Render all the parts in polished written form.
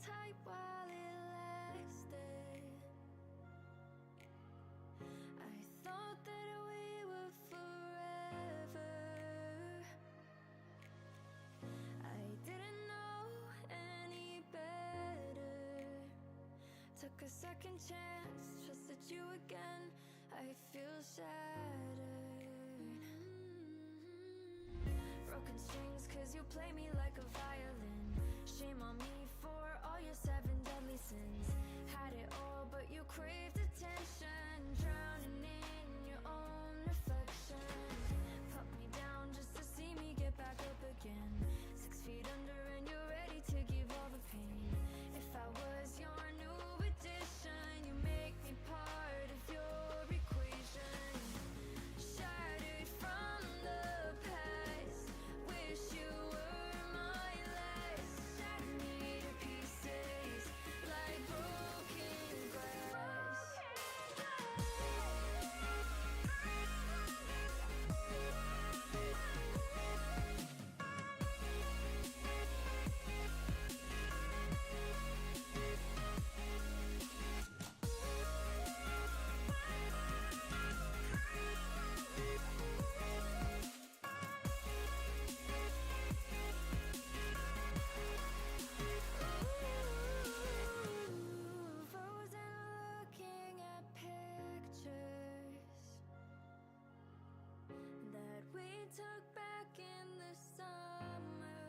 tight while it lasted. I thought that we were forever. I didn't know any better. Took a second chance, trusted you again. I feel shattered. Broken strings, cause you play me like a violin. Shame on me for all your 7 deadly sins. Had it all, but you craved attention. Drowning in your own reflection. Put me down just to see me get back up again. 6 feet under and you're ready to give all the pain. If I was your new addition, you make me part of your equation. Shattered from the past, wish you were my last. Shattered me to pieces like broken glass. Frozen looking at pictures that we took back in the summer.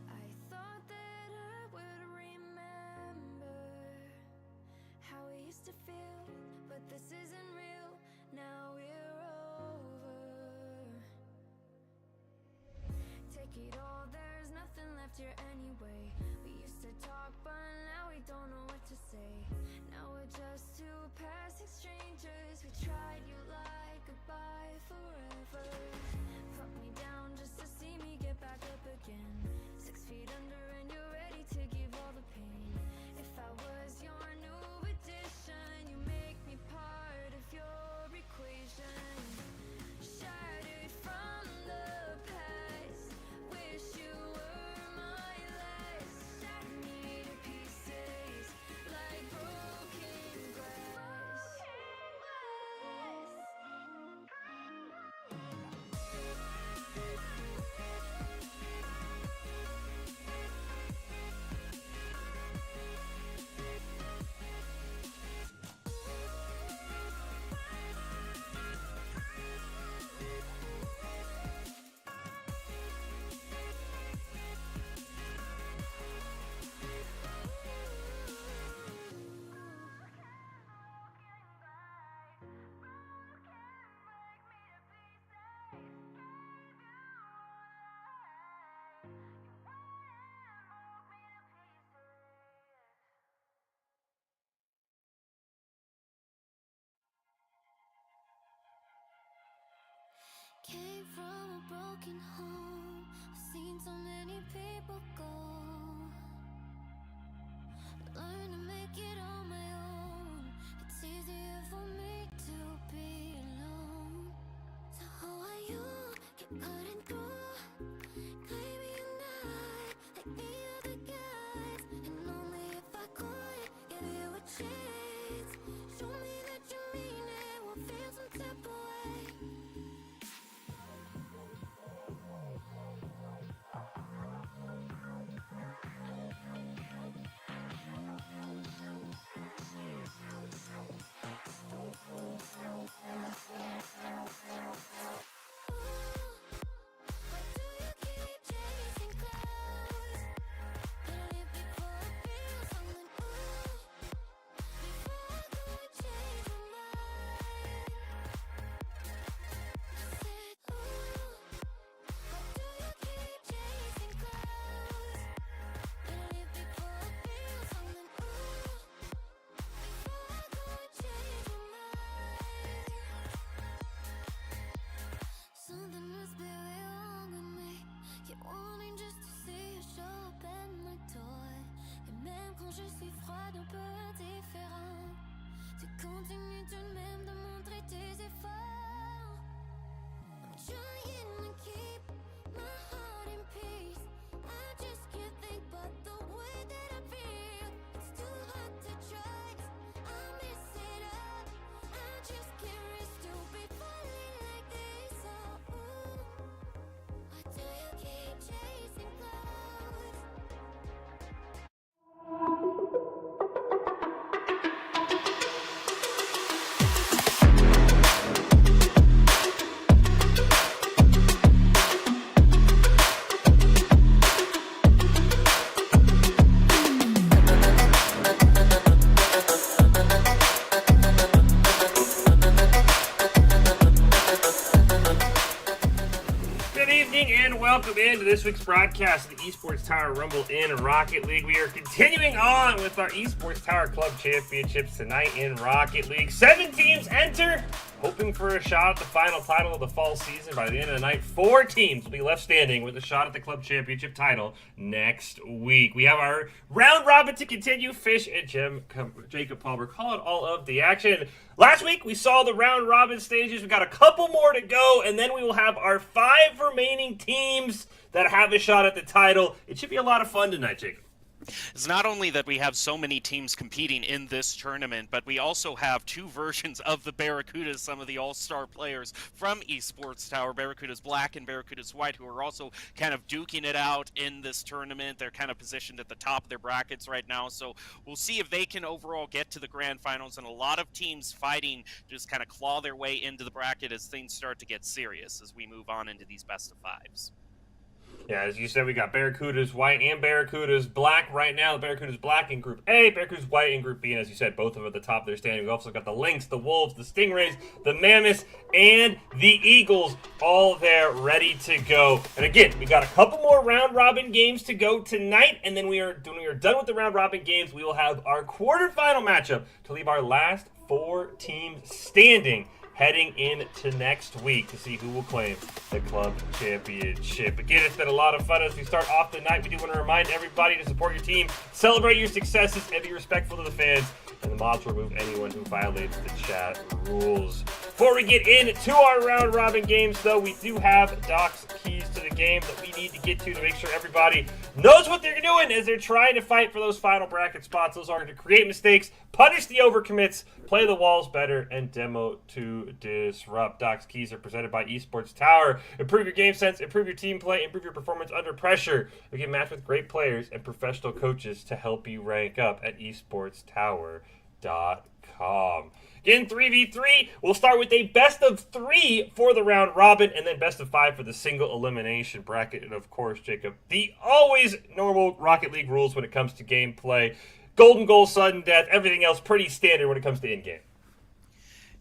I thought that I would remember how we used to feel, but this isn't real. Now we're over. Take it all, there's nothing left here anyway. We used to talk, but now we don't know what to say. Now we're just two passing strangers. We tried, you lied, goodbye forever. Put me down just to see me get back up again. 6 feet under and you're ready to give all the pain. If I was your new addition, you make me part of your equation. Shattered from the past, wish you were my last. Shattered me to pieces like broken glass. Came from a broken home. I've seen so many people go. Learn to make it on my own. It's easier for me to be alone. So how are you? Keep cutting through. Claiming you're not like the other guys. And only if I could give you a chance. Show me that you mean it. We'll feel some type of way. into this week's broadcast of the Esports Tower Rumble in Rocket League. We are continuing on with our Esports Tower Club Championships tonight in Rocket League. 7 teams enter, hoping for a shot at the final title of the fall season. By the end of the night, 4 teams will be left standing with a shot at the Club Championship title next week. We have our round robin to continue. Fish and Jacob Palmer calling all of the action. Last week, we saw the round robin stages. We got a couple more to go, and then we will have our 5 remaining teams that have a shot at the title. It should be a lot of fun tonight, Jacob. It's not only that we have so many teams competing in this tournament, but we also have 2 versions of the Barracudas, some of the all-star players from Esports Tower, Barracudas Black and Barracudas White, who are also kind of duking it out in this tournament. They're kind of positioned at the top of their brackets right now, so we'll see if they can overall get to the grand finals, and a lot of teams fighting to just kind of claw their way into the bracket as things start to get serious as we move on into these best-of-5s. Yeah, as you said, we got Barracudas White and Barracudas Black right now. The Barracudas Black in Group A, Barracudas White in Group B, and as you said, both of them at the top of their standing. We've also got the Lynx, the Wolves, the Stingrays, the Mammoths, and the Eagles all there ready to go. And again, we got a couple more round-robin games to go tonight, and then when we are done with the round-robin games, we will have our quarterfinal matchup to leave our last 4 teams standing, heading into next week to see who will claim the club championship. Again, it's been a lot of fun as we start off the night. We do want to remind everybody to support your team, celebrate your successes, and be respectful to the fans. And the mods will remove anyone who violates the chat rules. Before we get into our round-robin games, though, we do have Doc's keys to the game that we need to get to make sure everybody knows what they're doing as they're trying to fight for those final bracket spots. Those are to create mistakes, punish the overcommits, play the walls better, and demo to disrupt. Doc's keys are presented by Esports Tower. Improve your game sense, improve your team play, improve your performance under pressure. We get matched with great players and professional coaches to help you rank up at esportstower.com. In 3v3, we'll start with a best of 3 for the round robin, and then best of 5 for the single elimination bracket. And of course, Jacob, the always normal Rocket League rules when it comes to gameplay. Golden goal, sudden death, everything else pretty standard when it comes to in-game.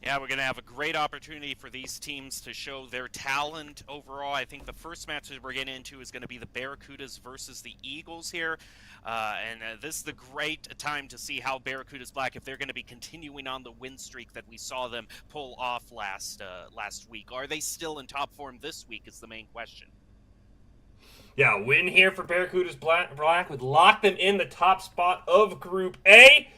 Yeah, we're going to have a great opportunity for these teams to show their talent overall. I think the first match that we're getting into is going to be the Barracudas versus the Eagles here. This is the great time to see how Barracudas Black, if they're going to be continuing on the win streak that we saw them pull off last week. Are they still in top form this week is the main question. Yeah, win here for Barracudas Black would lock them in the top spot of Group A.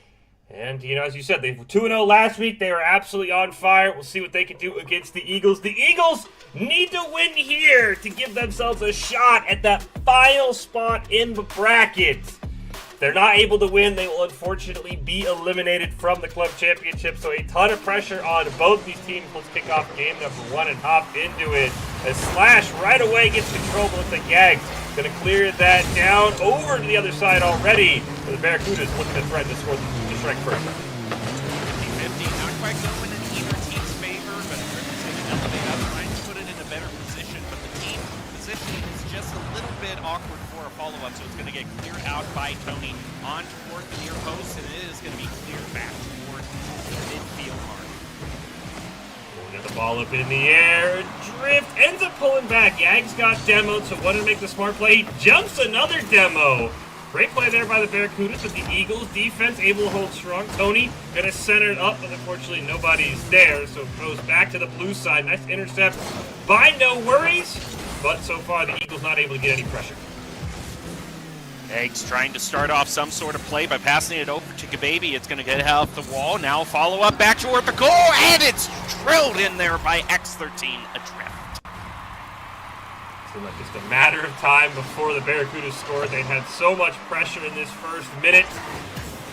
And, as you said, they were 2-0 last week. They are absolutely on fire. We'll see what they can do against the Eagles. The Eagles need to win here to give themselves a shot at that final spot in the bracket. If they're not able to win, they will unfortunately be eliminated from the club championship. So a ton of pressure on both these teams. Let's kick off game number 1 and hop into it. A Slash right away gets control, but looks like Yags going to clear that down over to the other side already. For the Barracudas looking to threaten to score the strike first. 50-50, not quite going in either team's favor, but Griffith's going to elevate up, trying to put it in a better position, but the team positioning is just a little bit awkward for a follow-up, so it's going to get cleared out by Tony on toward the near post, and it is going to be cleared back toward the midfield mark. We'll get the ball up in the air. Drift ends up pulling back. Yags got demoed, so wanted to make the smart play. He jumps another demo. Great play there by the Barracudas, but the Eagles defense able to hold strong. Tony gonna center it up, but unfortunately nobody's there, so it goes back to the blue side. Nice intercept by No Worries, but so far the Eagles not able to get any pressure. Eggs trying to start off some sort of play by passing it over to Gababy. It's going to get off the wall. Now follow up back toward the goal, and it's drilled in there by X13 Adrift. Seemed like just a matter of time before the Barracudas scored. They had so much pressure in this first minute.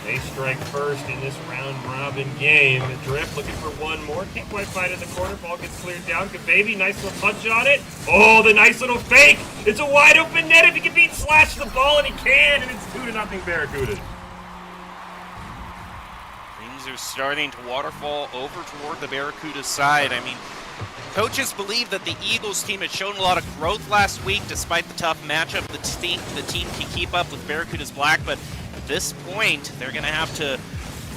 They strike first in this round-robin game. Drift looking for one more. Can't quite find it in the corner. Ball gets cleared down. Gababy, nice little punch on it. Oh, the nice little fake. It's a wide-open net. If he can beat Slash the ball, and he can, and it's 2-0 Barracudas. Things are starting to waterfall over toward the Barracudas side. I mean, coaches believe that the Eagles team had shown a lot of growth last week despite the tough matchup. The team can keep up with Barracudas Black, but at this point, they're going to have to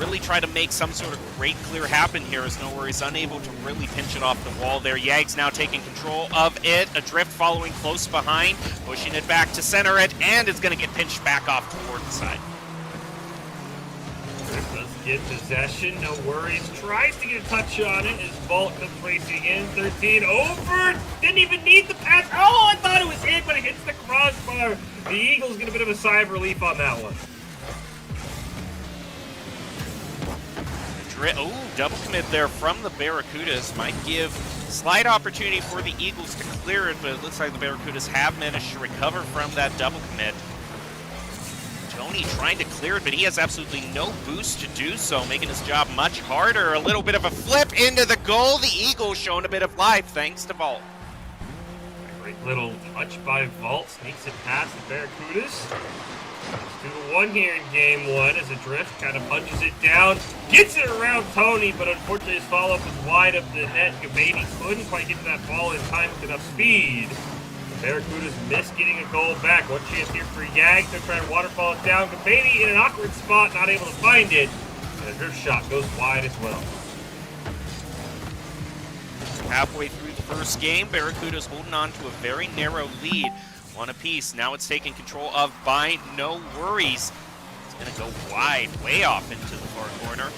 really try to make some sort of great clear happen here, as No Worries unable to really pinch it off the wall there. Yags now taking control of it. Adrift following close behind, pushing it back to center it, and it's going to get pinched back off toward the side. Adrift does get possession. No Worries tries to get a touch on it as Vault comes racing in. 13 over. Didn't even need the pass. Oh, I thought it was hit, but it hits the crossbar. The Eagles get a bit of a sigh of relief on that one. Oh, double commit there from the Barracudas. Might give slight opportunity for the Eagles to clear it, but it looks like the Barracudas have managed to recover from that double commit. Tony trying to clear it, but he has absolutely no boost to do so, making his job much harder. A little bit of a flip into the goal. The Eagles showing a bit of life thanks to Vault. Great little touch by Vault. Sneaks it past the Barracudas. 2-1 here in game one as Adrift kind of punches it down. Gets it around Tony, but unfortunately his follow-up was wide of the net. Gababy couldn't quite get to that ball in time with enough speed. The Barracudas missed getting a goal back. One chance here for Yags to try and waterfall it down. Gababy in an awkward spot, not able to find it. And Adrift shot goes wide as well. Halfway through the first game, Barracudas holding on to a very narrow lead. One apiece. Now it's taken control of by No Worries. It's going to go wide, way off into the far corner.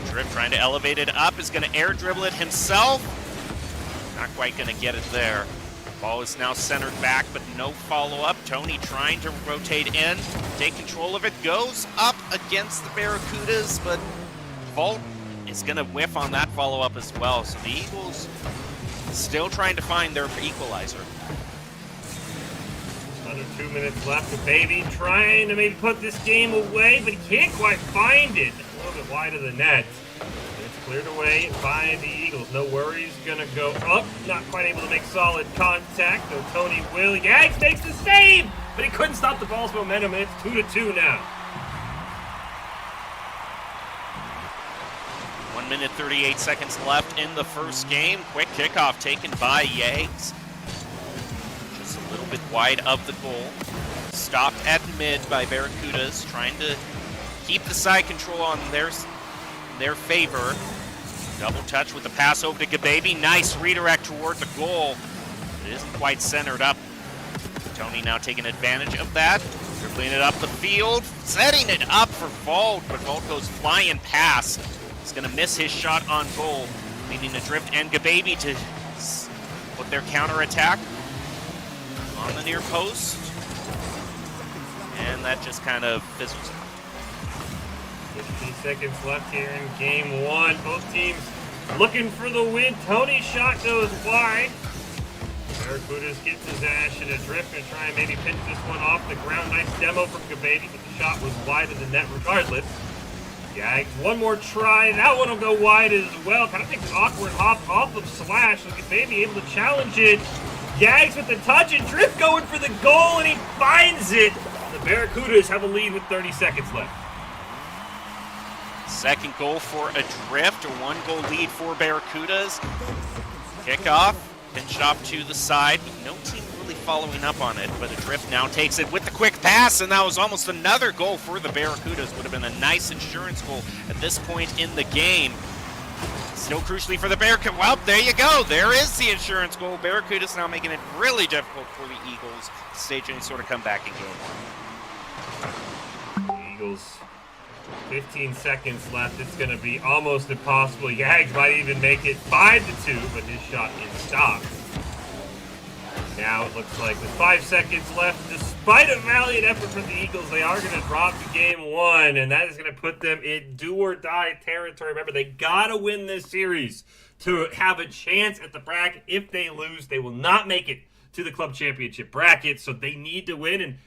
Drift trying to elevate it up, is going to air dribble it himself. Not quite going to get it there. Ball is now centered back, but no follow-up. Tony trying to rotate in, take control of it, goes up against the Barracudas, but Vault is going to whiff on that follow-up as well. So the Eagles still trying to find their equalizer. Under 2 minutes left. Gababy trying to maybe put this game away, but he can't quite find it. A little bit wide of the net. It's cleared away by the Eagles. No Worries. Gonna go up. Not quite able to make solid contact, though Tony will. Yags makes the save, but he couldn't stop the ball's momentum, and it's 2-2 now. 1 minute 38 seconds left in the first game. Quick kickoff taken by Yags. A little bit wide of the goal. Stopped at mid by Barracudas, trying to keep the side control on their favor. Double touch with the pass over to Gababy. Nice redirect toward the goal. It isn't quite centered up. Tony now taking advantage of that. Dribbling it up the field. Setting it up for Vault, but Vault goes flying past. He's going to miss his shot on goal, leading Adrift and Gababy to put their counterattack on the near post, and that just kind of fizzles out. 15 seconds left here in game one. Both teams looking for the win. Tony's shot goes wide. Barracudas gets his ash and Adrift and try and maybe pinch this one off the ground. Nice demo from Gababy, but the shot was wide of the net regardless. Yags, one more try. That one will go wide as well. Kind of takes an awkward hop off of Slash. So Gababy able to challenge it. Yags with the touch and Drift going for the goal, and he finds it. The Barracudas have a lead with 30 seconds left. Second goal for Adrift, a 1-goal lead for Barracudas. Kickoff, pinched off to the side. No team really following up on it, but Adrift now takes it with the quick pass, and that was almost another goal for the Barracudas. Would have been a nice insurance goal at this point in the game. Still crucially for the Barracudas. Well, there you go. There is the insurance goal. Barracudas now making it really difficult for the Eagles to stage any sort of comeback in game one. The Eagles, 15 seconds left. It's going to be almost impossible. Yags might even make it 5-2, but his shot is stopped. Now it looks like with 5 seconds left, despite a valiant effort from the Eagles, they are going to drop to game one, and that is going to put them in do-or-die territory. Remember, they got to win this series to have a chance at the bracket. If they lose, they will not make it to the club championship bracket, so they need to win, and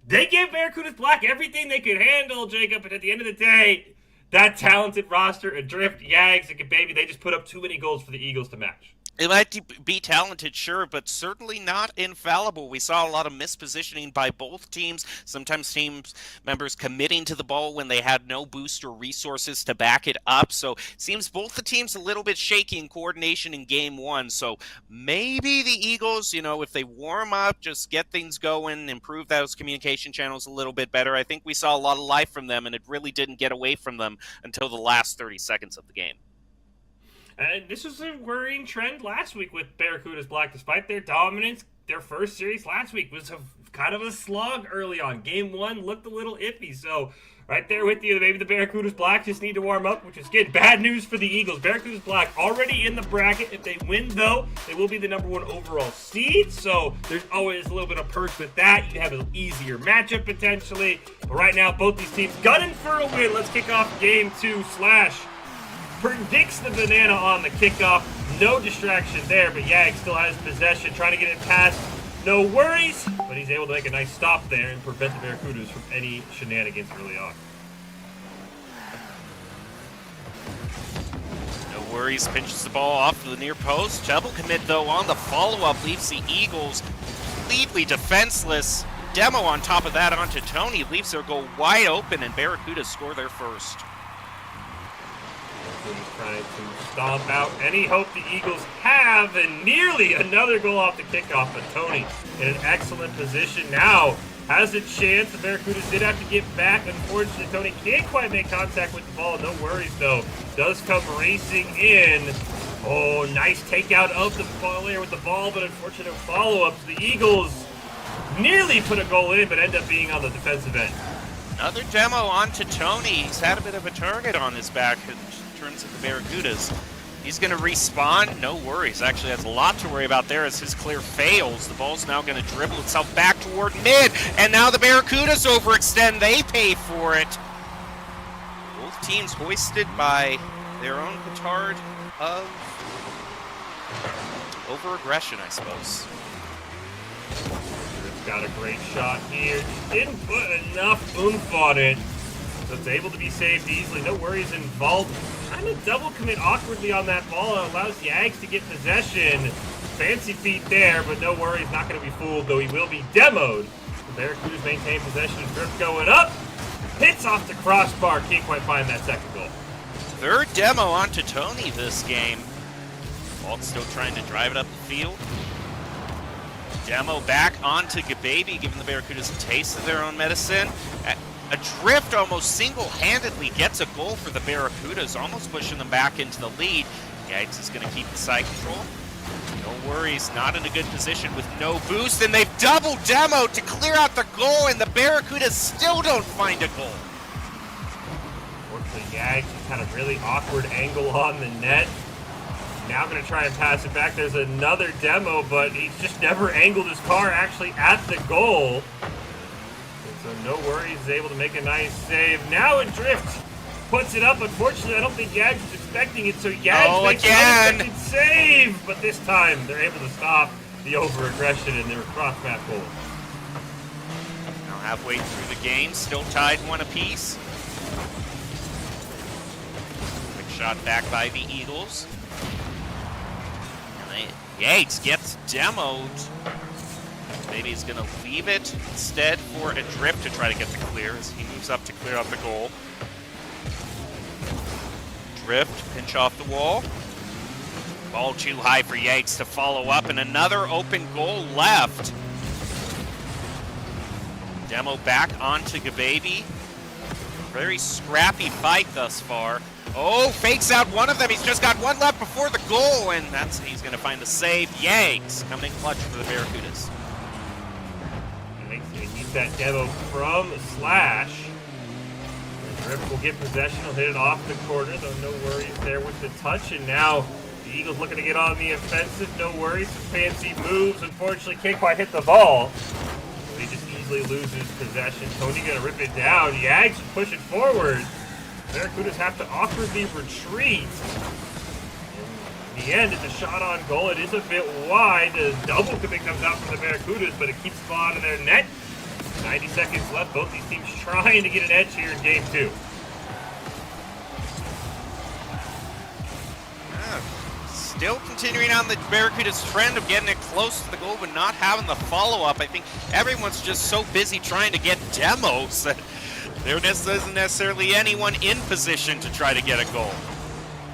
they gave Barracudas Black everything they could handle, Jacob, but at the end of the day, that talented roster, Adrift, Yags, and Gababy, they just put up too many goals for the Eagles to match. It might be talented, sure, but certainly not infallible. We saw a lot of mispositioning by both teams, sometimes teams members committing to the ball when they had no boost or resources to back it up. So seems both the teams a little bit shaky in coordination in game one. So maybe the Eagles, if they warm up, just get things going, improve those communication channels a little bit better. I think we saw a lot of life from them, and it really didn't get away from them until the last 30 seconds of the game. And this was a worrying trend last week with Barracudas Black. Despite their dominance, their first series last week was kind of a slog early on. Game one looked a little iffy. So right there with you, maybe the Barracudas Black just need to warm up, which is good. Bad news for the Eagles. Barracudas Black already in the bracket. If they win, though, they will be the #1 overall seed. So there's always a little bit of perks with that. You have an easier matchup potentially. But right now, both these teams gunning for a win. Let's kick off game two. Slash predicts the banana on the kickoff. No distraction there, but Yag still has possession, trying to get it past. No worries, but he's able to make a nice stop there and prevent the Barracudas from any shenanigans early on. No worries, pinches the ball off to the near post. Double commit, though, on the follow-up leaves the Eagles completely defenseless. Demo on top of that onto Tony leaves their goal wide open, and Barracudas score their first. Trying to stomp out any hope the Eagles have, and nearly another goal off the kickoff, but Tony in an excellent position now has a chance. The Barracudas did have to get back. Unfortunately, Tony can't quite make contact with the ball. No worries, though. Does come racing in. Oh, nice takeout of the player with the ball, but unfortunate follow-ups. The Eagles nearly put a goal in, but end up being on the defensive end. Another demo onto Tony. He's had a bit of a target on his back in terms of the Barracudas. He's going to respawn. No worries. Actually has a lot to worry about there as his clear fails. The ball's now going to dribble itself back toward mid. And now the Barracudas overextend. They pay for it. Both teams hoisted by their own petard of over-aggression, I suppose. Got a great shot here. Didn't put enough oomph on it. So it's able to be saved easily. No worries involved. Kind of double commit awkwardly on that ball. It allows Yags to get possession. Fancy feet there, but no worries. Not going to be fooled, though he will be demoed. The Barracudas maintain possession. Drift going up. Hits off the crossbar. Can't quite find that second goal. Third demo onto Tony this game. Walt still trying to drive it up the field. Demo back onto Gababy, giving the Barracudas a taste of their own medicine. Adrift almost single-handedly gets a goal for the Barracudas, almost pushing them back into the lead. Yags is going to keep the side control. No worries, not in a good position with no boost, and they've double demoed to clear out the goal, and the Barracudas still don't find a goal. Unfortunately, Yags just had a really awkward angle on the net. Now going to try and pass it back. There's another demo, but he's just never angled his car actually at the goal. So no worries, he's able to make a nice save. Now Adrift puts it up. Unfortunately, I don't think Yags was expecting it, so Yags makes an unexpected save. But this time, they're able to stop the over-aggression and their cross-map goal. Now halfway through the game, still tied 1 apiece. Quick shot back by the Eagles. Yates gets demoed. Maybe he's going to leave it instead for Adrift to try to get the clear as he moves up to clear out the goal. Drift, pinch off the wall. Ball too high for Yates to follow up, and another open goal left. Demo back onto Gababy. Very scrappy fight thus far. Oh, fakes out one of them. He's just got one left before the goal, and he's going to find the save. Yags coming in clutch for the Barracudas. He's going to keep that demo from Slash. Drift will get possession. He'll hit it off the corner, though no worries there with the touch. And now the Eagles looking to get on the offensive. No worries. Some fancy moves. Unfortunately, can't quite hit the ball. He just easily loses possession. Tony going to rip it down. Yags pushing forward. Barracudas have to awkwardly retreat. In the end, it's a shot on goal. It is a bit wide. The double commit comes out from the Barracudas, but it keeps the ball out of their net. 90 seconds left. Both these teams trying to get an edge here in game two. Still continuing on the Barracuda's trend of getting it close to the goal but not having the follow-up. I think everyone's just so busy trying to get demos that there isn't necessarily anyone in position to try to get a goal.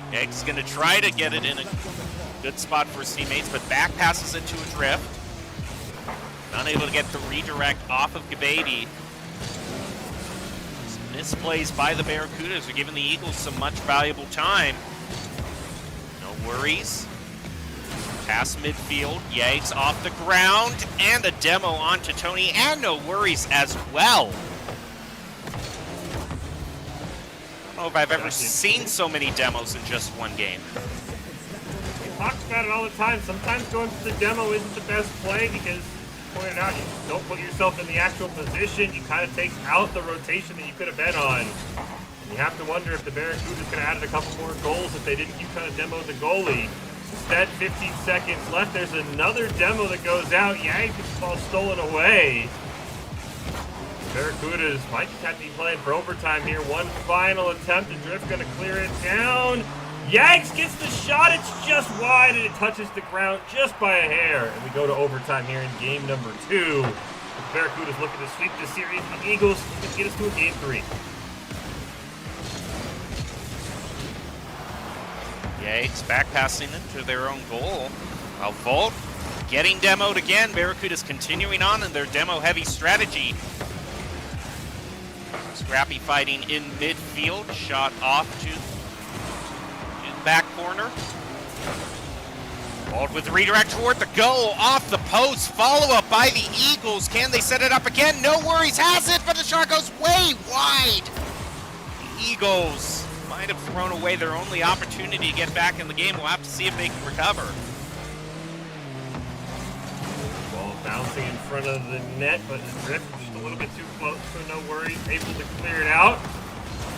He's going to try to get it in a good spot for his teammates, but back passes it to Adrift. Unable to get the redirect off of Gababy. Misplays by the Barracudas are giving the Eagles some much valuable time. No worries. Pass midfield. Yags off the ground. And a demo onto Tony. And no worries as well. I don't know if I've ever seen so many demos in just one game. We talk about it all the time. Sometimes going for the demo isn't the best play because, pointed out, you don't put yourself in the actual position. You kind of take out the rotation that you could have been on. And you have to wonder if the Barracudas could have added a couple more goals if they didn't keep trying to demo the goalie. Instead, 15 seconds left. There's another demo that goes out. Yang gets the ball stolen away. Barracudas might just have to be playing for overtime here. One final attempt. And Drift going to clear it down. Yags gets the shot. It's just wide, and it touches the ground just by a hair. And we go to overtime here in game number 2. The Barracudas looking to sweep the series. The Eagles can get us to a game 3. Yags back passing into their own goal. While Volt getting demoed again. Barracudas continuing on in their demo-heavy strategy. Scrappy fighting in midfield. Shot off to back corner. Balled with the redirect toward the goal, off the post, follow-up by the Eagles. Can they set it up again? No worries, has it, but the shot goes way wide. The Eagles might have thrown away their only opportunity to get back in the game. We'll have to see if they can recover. Ball bouncing in front of the net, but the Drift just a little bit too close, so no worries, able to clear it out.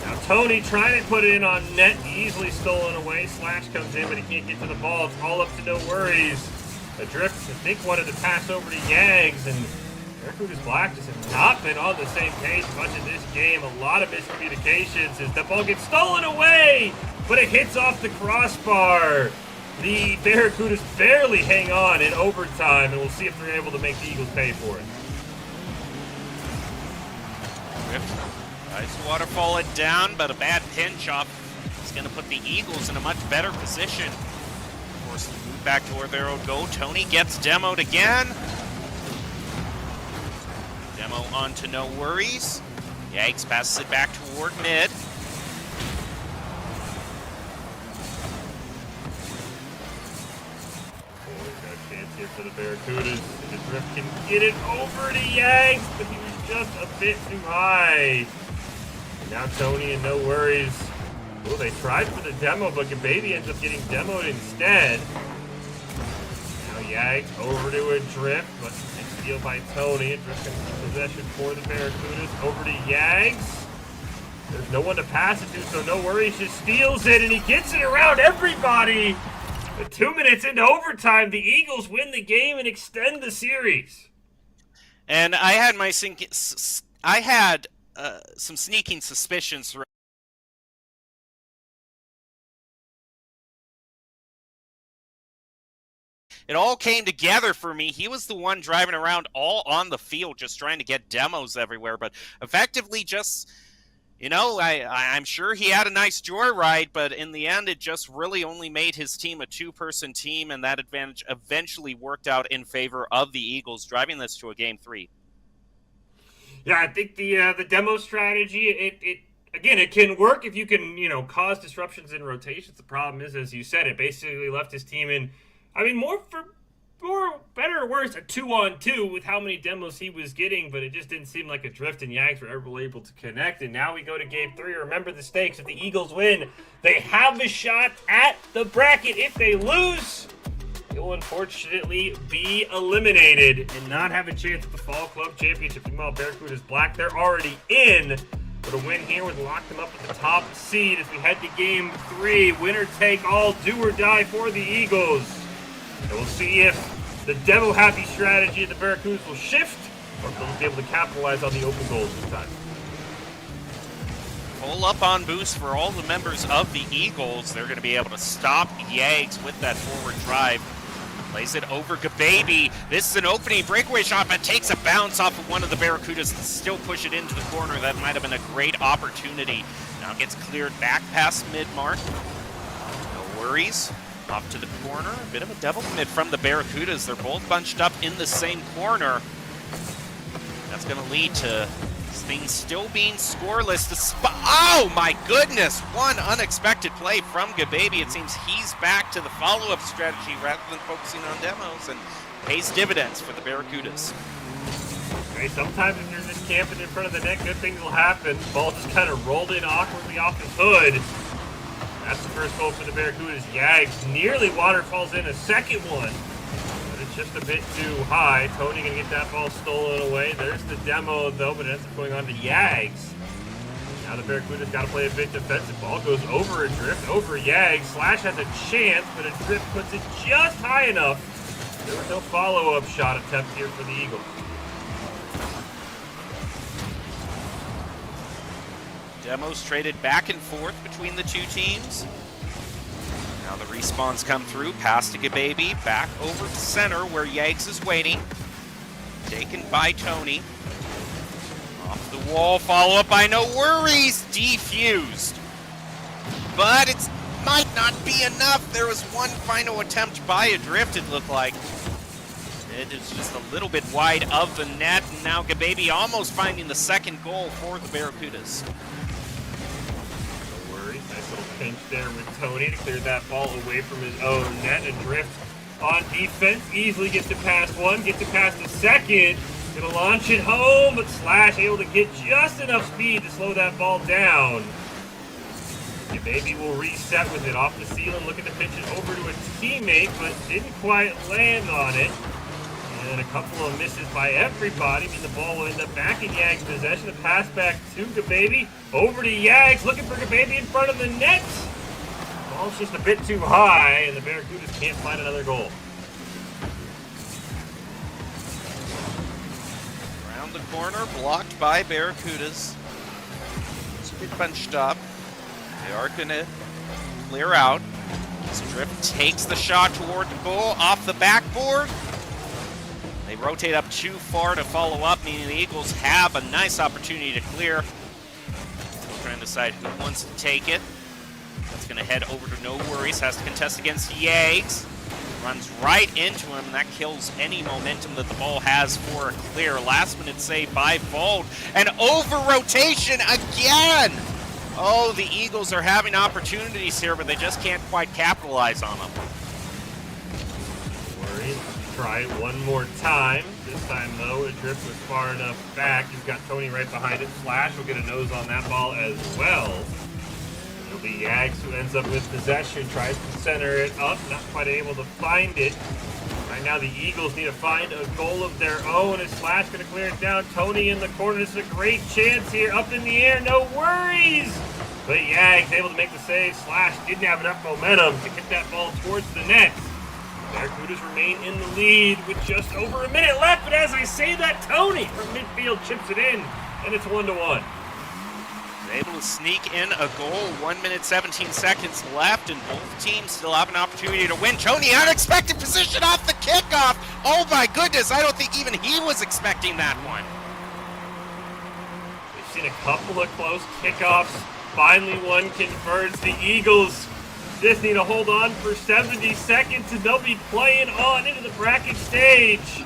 Now Tony trying to put it in on net, easily stolen away. Slash comes in, but he can't get to the ball. It's all up to no worries. Adrift, I think, wanted to pass over to Yags, and Barracuda's Black just have not been on the same page much in this game. A lot of miscommunications as the ball gets stolen away, but it hits off the crossbar. The Barracudas barely hang on in overtime, and we'll see if they're able to make the Eagles pay for it. Tries to waterfall it down, but a bad pinch off is going to put the Eagles in a much better position. Of course, move back toward their own goal. Tony gets demoed again. Demo onto no worries. Yags passes it back toward mid. Here for the Barracudas. The Drift can get it over to Yags, but he was just a bit too high. And now Tony and no worries. Oh, they tried for the demo, but Gababy ends up getting demoed instead. Now Yags over to a Drift, but it's steal by Tony. Drift can keep possession for the Barracudas. Over to Yags. There's no one to pass it to, so no worries. Just steals it, and he gets it around everybody. But 2 minutes into overtime, the Eagles win the game and extend the series. And I had my some sneaking suspicions. It all came together for me. He was the one driving around all on the field, just trying to get demos everywhere, but effectively just, you know, I'm sure he had a nice joyride, but in the end, it just really only made his team a two-person team, and that advantage eventually worked out in favor of the Eagles, driving this to a Game 3. Yeah, I think the demo strategy, it can work if you can, you know, cause disruptions in rotations. The problem is, as you said, it basically left his team in, I mean, more better or worse, a 2-on-2 with how many demos he was getting, but it just didn't seem like Adrift and Yags were ever able to connect. And now we go to Game 3. Remember the stakes. If the Eagles win, they have a shot at the bracket. If they lose, they will unfortunately be eliminated and not have a chance at the Fall Club Championship. Meanwhile, Barracuda's Black, they're already in. But a win here would lock them up at the top seed as we head to Game 3. Winner take all, do or die for the Eagles. And we'll see if the demo-happy strategy of the Barracudas will shift or if they'll be able to capitalize on the open goals this time. Full up on boost for all the members of the Eagles. They're going to be able to stop Yags with that forward drive. Plays it over Gababy. This is an opening breakaway shot, but takes a bounce off of one of the Barracudas and still push it into the corner. That might have been a great opportunity. Now gets cleared back past mid-mark. No worries. Off to the corner. A bit of a double commit from the Barracudas. They're both bunched up in the same corner. That's going to lead to things still being scoreless. Oh my goodness! One unexpected play from Gababy. It seems he's back to the follow-up strategy rather than focusing on demos, and pays dividends for the Barracudas. Okay, sometimes if you're just camping in front of the net, good things will happen. Ball just kind of rolled in awkwardly off his hood. That's the first goal for the Barracudas. Yags nearly waterfalls in a second one. It's just a bit too high. Tony gonna get that ball stolen away. There's the demo though, but it ends up going on to Yags. Now the Barracuda's got to play a bit defensive. Ball goes over Adrift, over Yags. Slash has a chance, but Adrift puts it just high enough. There was no follow-up shot attempt here for the Eagles. Demos traded back and forth between the two teams. Now the respawns come through, pass to Gababy, back over to center where Yags is waiting. Taken by Tony. Off the wall, follow up by No Worries, defused. But it might not be enough. There was one final attempt by Adrift, it looked like. It is just a little bit wide of the net, and now Gababy almost finding the second goal for the Barracudas. Nice little pinch there with Tony to clear that ball away from his own net. Adrift on defense, easily gets it past one, gets it past the second. Gonna launch it home, but Slash able to get just enough speed to slow that ball down. Gababy will reset with it off the ceiling, looking to pitch it over to a teammate, but didn't quite land on it. And a couple of misses by everybody. I mean, the ball will end up back in Yags' possession. The pass back to Gababy. Over to Yags, looking for Gababy in front of the net. Ball's just a bit too high, and the Barracudas can't find another goal. Around the corner, blocked by Barracudas. It's a bit bunched up. They are going to clear out. Drift takes the shot toward the goal off the backboard. They rotate up too far to follow up, meaning the Eagles have a nice opportunity to clear. Trying to decide who wants to take it. That's going to head over to No Worries, has to contest against Yags. Runs right into him, and that kills any momentum that the ball has for a clear. Last minute save by Vold, and over rotation again! Oh, the Eagles are having opportunities here, but they just can't quite capitalize on them. Try it one more time. This time, though, Adrift was far enough back. He's got Tony right behind it. Slash will get a nose on that ball as well. It'll be Yags who ends up with possession. Tries to center it up. Not quite able to find it. Right now, the Eagles need to find a goal of their own. Is Slash going to clear it down? Tony in the corner. This is a great chance here. Up in the air. No Worries. But Yags able to make the save. Slash didn't have enough momentum to get that ball towards the net. Barracudas remain in the lead with just over a minute left, but as I say that, Tony from midfield chips it in, and it's 1-1. Able to sneak in a goal, 1 minute 17 seconds left, and both teams still have an opportunity to win. Tony, unexpected position off the kickoff. Oh my goodness, I don't think even he was expecting that one. We've seen a couple of close kickoffs. Finally one converts. The Eagles just need to hold on for 70 seconds and they'll be playing on into the bracket stage.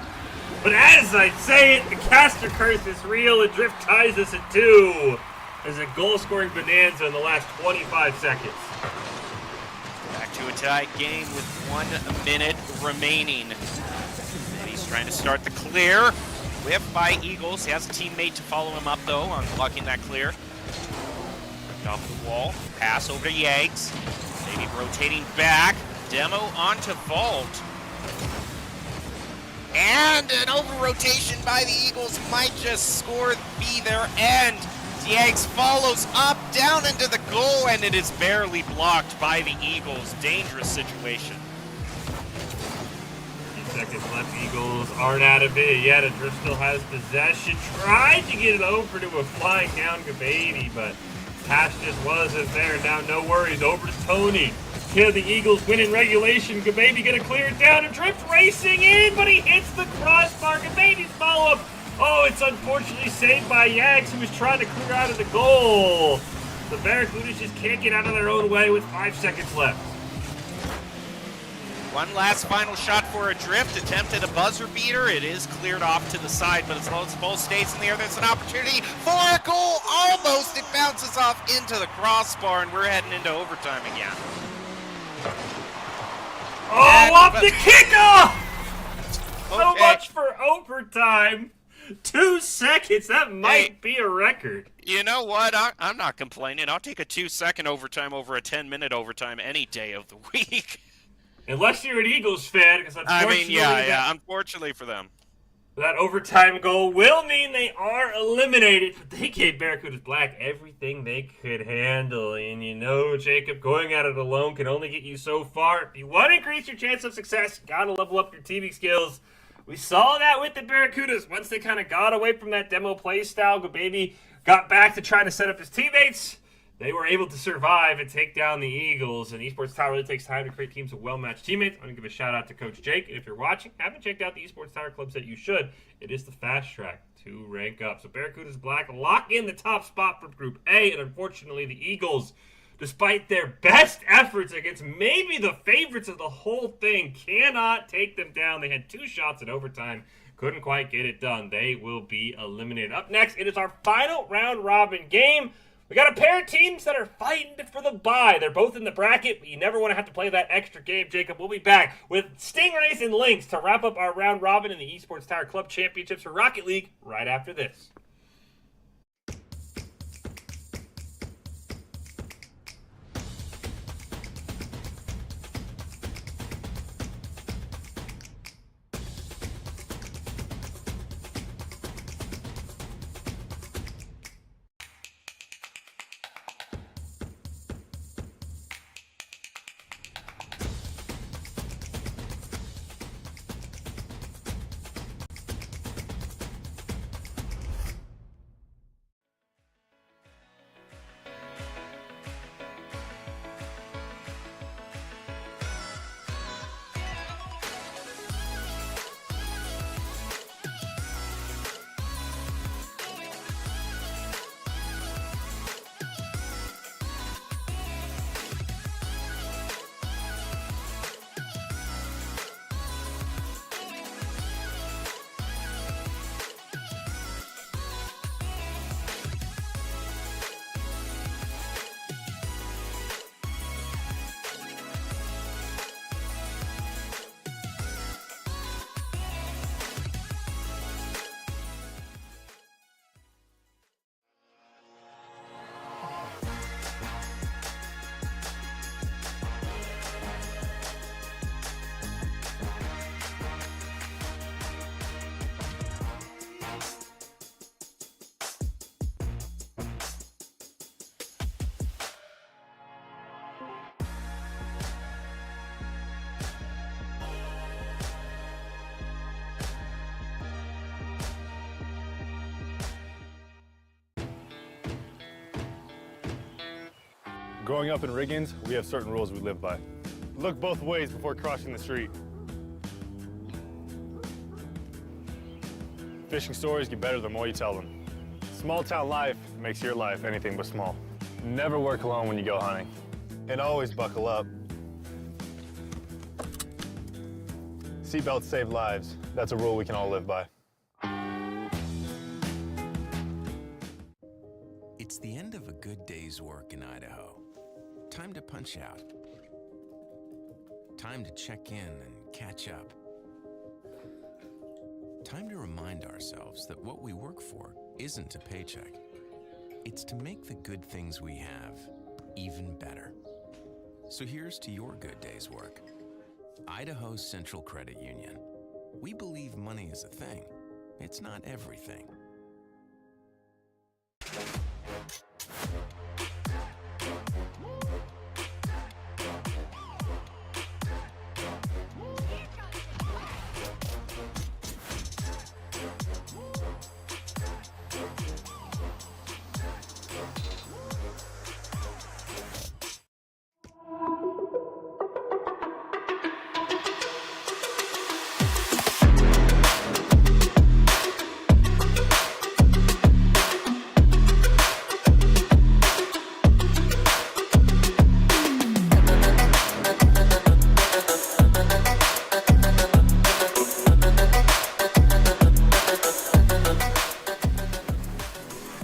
But as I say it, the caster curse is real. Adrift ties us at 2. There's a goal-scoring bonanza in the last 25 seconds. Back to a tied game with 1 minute remaining. And he's trying to start the clear. Whipped by Eagles. He has a teammate to follow him up, though, on blocking that clear. Off the wall. Pass over to Yags. Maybe rotating back. Demo onto Vault. And an over-rotation by the Eagles might just be their end. Yags follows up, down into the goal, and it is barely blocked by the Eagles. Dangerous situation. 30 seconds left. Eagles aren't out of it yet. Adrift still has possession. Tried to get it over to a flying down Gababy, but Pass just wasn't there. Now no worries. Over to Tony. Can the Eagles win in regulation? Gababy gonna clear it down and Drift racing in, but he hits the crossbar. Gababy's follow-up. Oh, it's unfortunately saved by Yags, who was trying to clear out of the goal. The Barracudas just can't get out of their own way with 5 seconds left. One last final shot for a Drift, attempted a buzzer beater. It is cleared off to the side, but as long as the ball stays in the air, there's an opportunity for a goal. Almost, it bounces off into the crossbar, and we're heading into overtime again. Oh, off the kickoff! So Okay. much for overtime. 2 seconds, that might be a record. You know what? I'm not complaining. I'll take a 2-second overtime over a 10-minute overtime any day of the week. Unless you're an Eagles fan, because I unfortunately, mean, yeah. Unfortunately for them. that overtime goal will mean they are eliminated. But they gave Barracudas Black everything they could handle. And you know, Jacob, going at it alone can only get you so far. If you want to increase your chance of success, you got to level up your teaming skills. We saw that with the Barracudas. Once they kind of got away from that demo play style, Gababy got back to trying to set up his teammates. They were able to survive and take down the Eagles. And Esports Tower really takes time to create teams of well-matched teammates. I'm going to give a shout-out to Coach Jake. And if you're watching, haven't checked out the Esports Tower clubs that you should, it is the fast track to rank up. So Barracudas Black lock in the top spot for Group A. And unfortunately, the Eagles, despite their best efforts against maybe the favorites of the whole thing, cannot take them down. They had 2 shots in overtime. Couldn't quite get it done. They will be eliminated. Up next, it is our final round-robin game. We got a pair of teams that are fighting for the bye. They're both in the bracket, but you never want to have to play that extra game, Jacob. We'll be back with Stingrays and Lynx to wrap up our round robin in the Esports Tower Club Championships for Rocket League right after this. Growing up in Riggins, we have certain rules we live by. Look both ways before crossing the street. Fishing stories get better the more you tell them. Small town life makes your life anything but small. Never work alone when you go hunting. And always buckle up. Seatbelts save lives. That's a rule we can all live by. It's the end of a good day's work in Idaho. Time to punch out. Time to check in and catch up. Time to remind ourselves that what we work for isn't a paycheck. It's to make the good things we have even better. So here's to your good day's work. Idaho Central Credit Union. We believe money is a thing. It's not everything.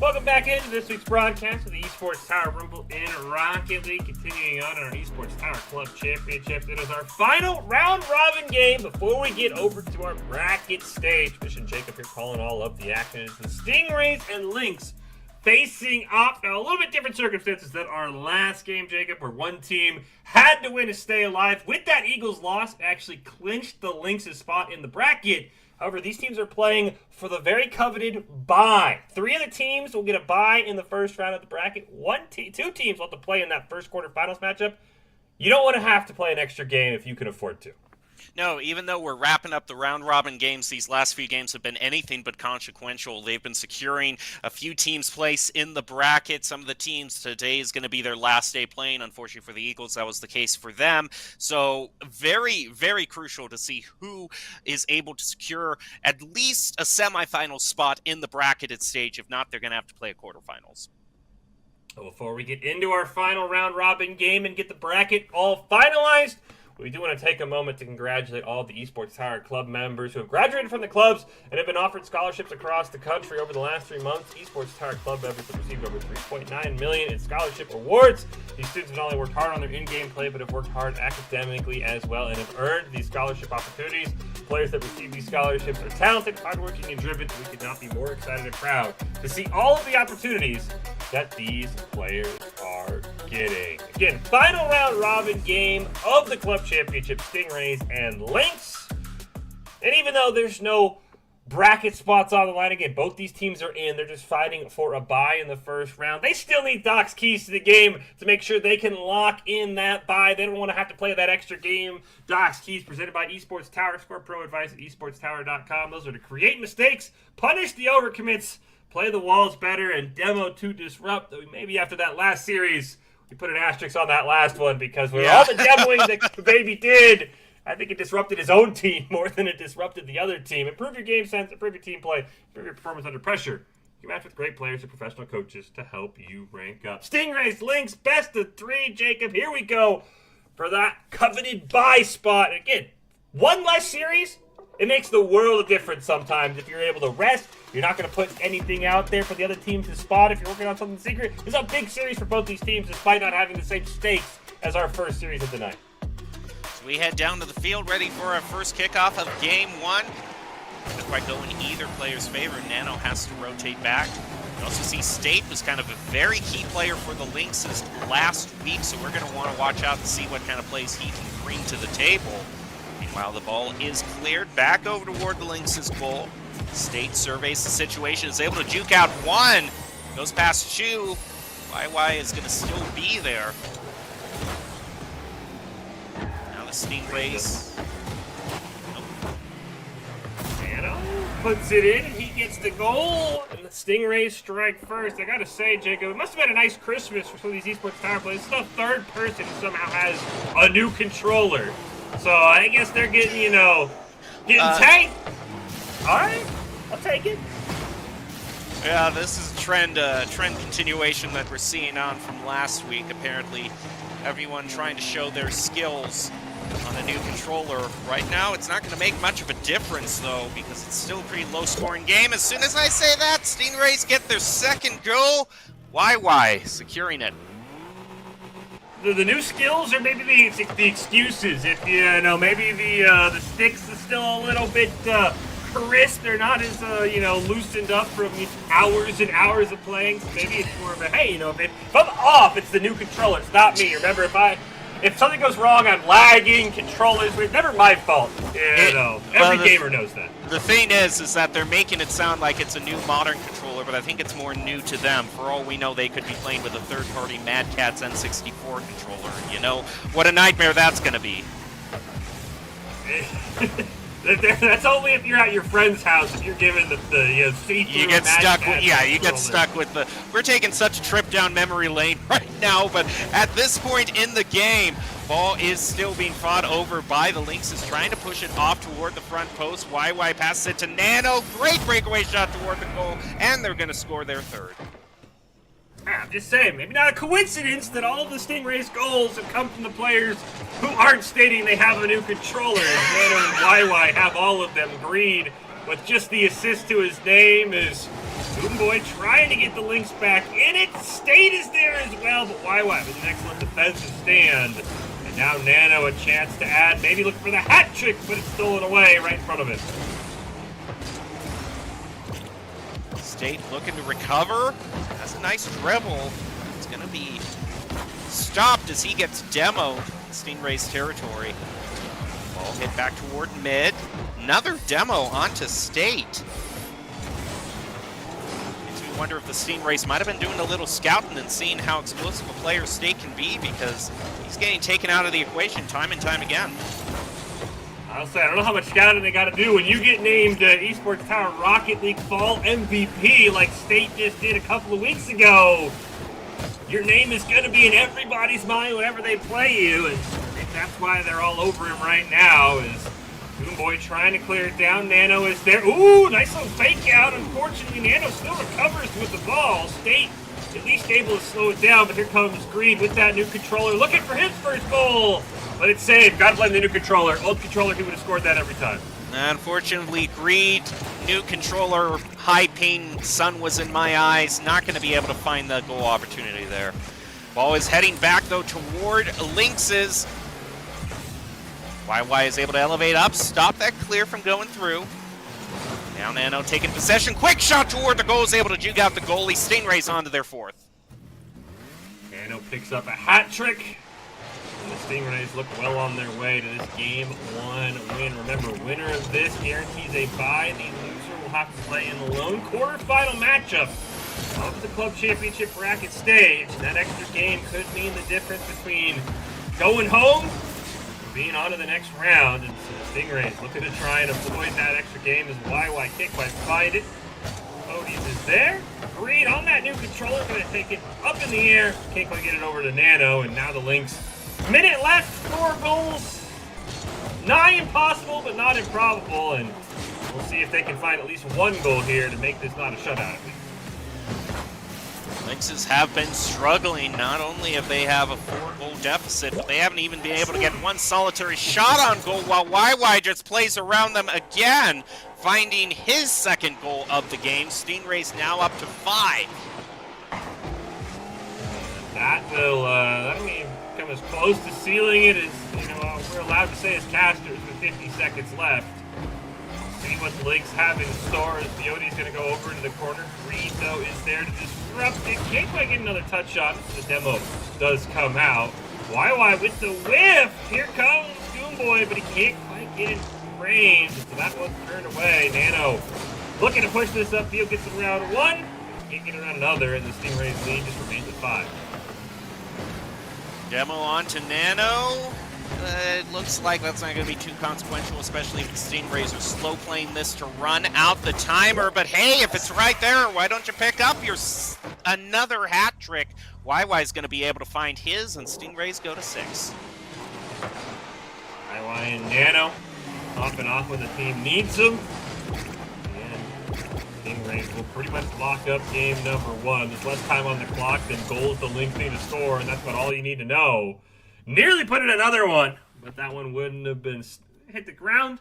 Welcome back into this week's broadcast of the Esports Tower Rumble in Rocket League. Continuing on in our Esports Tower Club Championship. It is our final round-robin game before we get over to our bracket stage. Fish and Jacob here calling all of the action. It's the Stingrays and Lynx facing off. Now, a little bit different circumstances than our last game, Jacob, where one team had to win to stay alive. With that Eagles loss, it actually clinched the Lynx's spot in the bracket. However, these teams are playing for the very coveted bye. 3 of the teams will get a bye in the first round of the bracket. 2 teams will have to play in that first quarterfinals matchup. You don't want to have to play an extra game if you can afford to. No, even though we're wrapping up the round-robin games, these last few games have been anything but consequential. They've been securing a few teams' place in the bracket. Some of the teams, today is going to be their last day playing. Unfortunately for the Eagles, that was the case for them. So very, very crucial to see who is able to secure at least a semifinal spot in the bracketed stage. If not, they're going to have to play a quarterfinals. Before we get into our final round-robin game and get the bracket all finalized, we do want to take a moment to congratulate all of the Esports Tower Club members who have graduated from the clubs and have been offered scholarships across the country over the last 3 months. Esports Tower Club members have received over $3.9 million in scholarship awards. These students have not only worked hard on their in-game play, but have worked hard academically as well and have earned these scholarship opportunities. Players that receive these scholarships are talented, hardworking, and driven. We could not be more excited and proud to see all of the opportunities that these players are getting. Again, final round-robin game of the club championship, Stingrays and Lynx. And even though there's no bracket spots on the line, again, both these teams are in. They're just fighting for a bye in the first round. They still need Doc's keys to the game to make sure they can lock in that bye. They don't want to have to play that extra game. Doc's keys presented by Esports Tower. Score pro advice at esportstower.com. Those are to create mistakes, punish the overcommits, play the walls better, and demo to disrupt. Maybe after that last series, we put an asterisk on that last one because with all the demoing that the baby did, I think it disrupted his own team more than it disrupted the other team. Improve your game sense, improve your team play, improve your performance under pressure. You match with great players and professional coaches to help you rank up. Stingrays, Lynx, best of 3, Jacob. Here we go for that coveted bye spot. Again, one less series, it makes the world of difference sometimes. If you're able to rest, you're not going to put anything out there for the other team to spot. If you're working on something secret, it's a big series for both these teams despite not having the same stakes as our first series of the night. So we head down to the field ready for our first kickoff of Game 1. Doesn't quite go in either player's favor. Nano has to rotate back. We also see State was kind of a very key player for the Lynxes last week, so we're going to want to watch out and see what kind of plays he can bring to the table. Meanwhile, the ball is cleared back over toward the Lynx's goal. State surveys the situation, is able to juke out one. Goes past Chu. YY is going to still be there. Now the Stingrays. Nano puts it in, and he gets the goal, and the Stingrays strike first. I gotta say, Jacob, it must have been a nice Christmas for some of these Esports Tower players. This is the third person who somehow has a new controller. So I guess they're getting, getting tight. All right, I'll take it. Yeah, this is a trend continuation that we're seeing on from last week. Apparently, everyone trying to show their skills on a new controller. Right now, it's not going to make much of a difference, though, because it's still a pretty low-scoring game. As soon as I say that, Stingrays get their second goal. YY securing it. The new skills, or maybe the excuses. If maybe the sticks is still a little bit crisp. They're not as loosened up from hours and hours of playing. So maybe it's more of a hey, if I'm off, it's the new controller. It's not me. Remember, if something goes wrong, I'm lagging. Controllers, it's never my fault. Every gamer knows that. The thing is that they're making it sound like it's a new modern controller, but I think it's more new to them. For all we know, they could be playing with a third-party Mad Catz N64 controller. You know what a nightmare that's going to be. That's only if you're at your friend's house. If you're given the see-through. You get stuck with get stuck with the. We're taking such a trip down memory lane right now, but at this point in the game, ball is still being fought over by the Lynxes, trying to push it off toward the front post. YY passes it to Nano. Great breakaway shot toward the goal, and they're going to score their third. I'm just saying, maybe not a coincidence that all of the Stingrays' goals have come from the players who aren't stating they have a new controller. Nano and YY have all of them. Green, with just the assist to his name, is Boomboy trying to get the Lynx back in it. State is there as well, but YY with an excellent defensive stand. And now Nano a chance to add, maybe looking for the hat trick, but it's stolen away right in front of it. State looking to recover. Has a nice dribble. It's going to be stopped as he gets demoed in Stingray's territory. Ball hit back toward mid. Another demo onto State. Makes me wonder if the Stingrays might have been doing a little scouting and seeing how explosive a player State can be, because he's getting taken out of the equation time and time again. I'll say, I don't know how much scouting they got to do when you get named Esports Tower Rocket League Fall MVP like State just did a couple of weeks ago. Your name is going to be in everybody's mind whenever they play you, and I think that's why they're all over him right now. Is Boomboy trying to clear it down. Nano is there. Ooh, nice little fake out. Unfortunately, Nano still recovers with the ball. State at least able to slow it down, but here comes Greed with that new controller, looking for his first goal. But it's saved. Gotta blame the new controller. Old controller, he would have scored that every time. Unfortunately, Greed, new controller, high ping, sun was in my eyes. Not going to be able to find the goal opportunity there. Ball is heading back, though, toward Lynx's. YY is able to elevate up, stop that clear from going through. Now Nano taking possession. Quick shot toward the goal, is able to jig out the goalie. Stingrays onto their fourth. Nano picks up a hat trick. And the Stingrays look well on their way to this Game 1 win. Remember, winner of this guarantees a bye. The loser will have to play in the lone quarterfinal matchup of the Club Championship bracket stage. That extra game could mean the difference between going home and being on to the next round. And so the Stingrays looking to try and avoid that extra game as YY kick by find it. Odys is there. Greed on that new controller, going to take it up in the air. Can't quite get it over to Nano, and now the Lynx. Minute left, 4 goals. Nigh impossible, but not improbable, and we'll see if they can find at least one goal here to make this not a shutout. Lynxes have been struggling. Not only have they have a 4-goal deficit, but they haven't even been able to get one solitary shot on goal, while YY just plays around them again, finding his second goal of the game. Stingrays now up to 5. That will, that may come as close to sealing it as, we're allowed to say as casters with 50 seconds left. See what the Lynx have in store as Beauty's going to go over to the corner. Greed, though, is there to disrupt it. Can't quite get another touch shot. The demo does come out. YY with the whiff. Here comes Doomboy, but he can't quite get in range. So that one's turned away. Nano looking to push this upfield, gets it around 1. Can't get around another, and the Stingrays lead just remains at 5. Demo on to Nano. It looks like that's not going to be too consequential, especially if the Stingrays are slow playing this to run out the timer. But hey, if it's right there, why don't you pick up your another hat trick? YY is going to be able to find his, and Stingrays go to 6. YY and Nano off and off when the team needs them. And Stingrays will pretty much lock up game number 1. There's less time on the clock than goals the Lynx need to score, and that's about all you need to know. Nearly put in another one, but that one wouldn't have been hit the ground.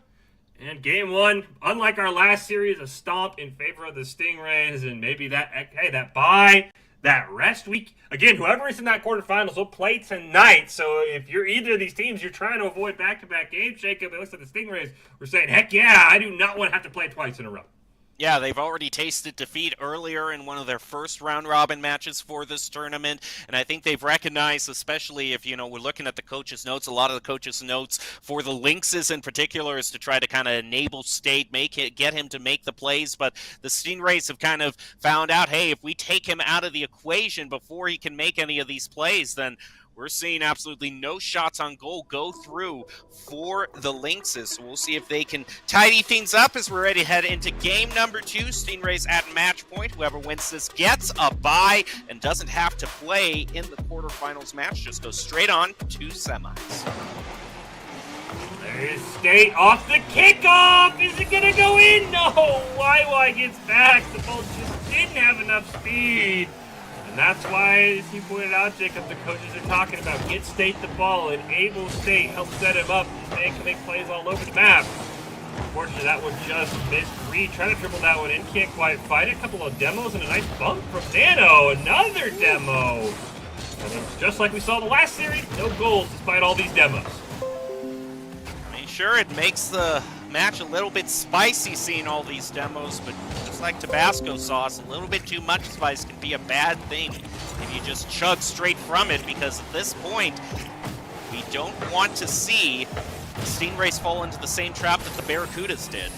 And game 1, unlike our last series, a stomp in favor of the Stingrays, and maybe that bye, that rest week. Again, whoever is in that quarterfinals will play tonight. So if you're either of these teams, you're trying to avoid back-to-back games, Jacob. It looks like the Stingrays were saying, heck yeah, I do not want to have to play twice in a row. Yeah, they've already tasted defeat earlier in one of their first round-robin matches for this tournament, and I think they've recognized, especially if, we're looking at the coaches' notes, a lot of the coaches' notes for the Lynxes in particular is to try to kind of enable State, get him to make the plays, but the Stingrays have kind of found out, hey, if we take him out of the equation before he can make any of these plays, then we're seeing absolutely no shots on goal go through for the Lynxes. So we'll see if they can tidy things up as we're ready to head into game number 2. Stingrays at match point. Whoever wins this gets a bye and doesn't have to play in the quarterfinals match. Just goes straight on to semis. There's State off the kickoff. Is it going to go in? No. YY gets back. The ball just didn't have enough speed. And that's why, as you pointed out, Jacob, the coaches are talking about get State the ball, enable State, help set him up, so they can make plays all over the map. Unfortunately, that one just missed. Reed trying to dribble that one in, can't quite fight it. A couple of demos and a nice bump from Nano. Another demo. And just like we saw the last series, no goals despite all these demos. I mean, sure, it makes the match a little bit spicy seeing all these demos, but just like Tabasco sauce, a little bit too much spice can be a bad thing if you just chug straight from it, because at this point, we don't want to see the Stingrays fall into the same trap that the Barracudas did.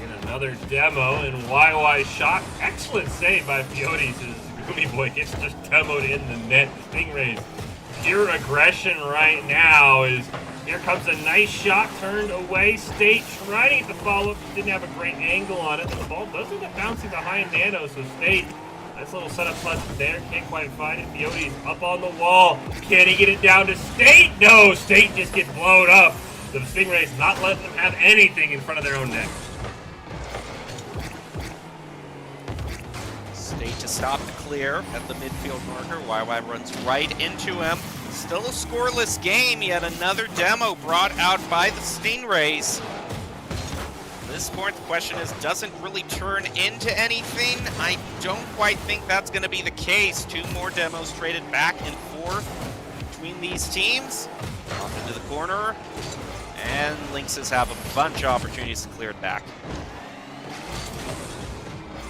And another demo, and YY shot. Excellent save by Fiotes as Goomy Boy gets just demoed in the net. The Stingrays, pure aggression right now is here comes a nice shot turned away. State trying to follow up, didn't have a great angle on it. The ball does end up bouncing behind Nano, so State, nice little setup punch there, can't quite find it. Fiotes up on the wall, can he get it down to State? No, State just gets blown up. The Stingrays not letting them have anything in front of their own net. State to stop the clear at the midfield marker. YY runs right into him. Still a scoreless game, yet another demo brought out by the Stingrays. At this point, the question is, does it really turn into anything? I don't quite think that's going to be the case. Two more demos traded back and forth between these teams. Off into the corner, and Lynxes have a bunch of opportunities to clear it back.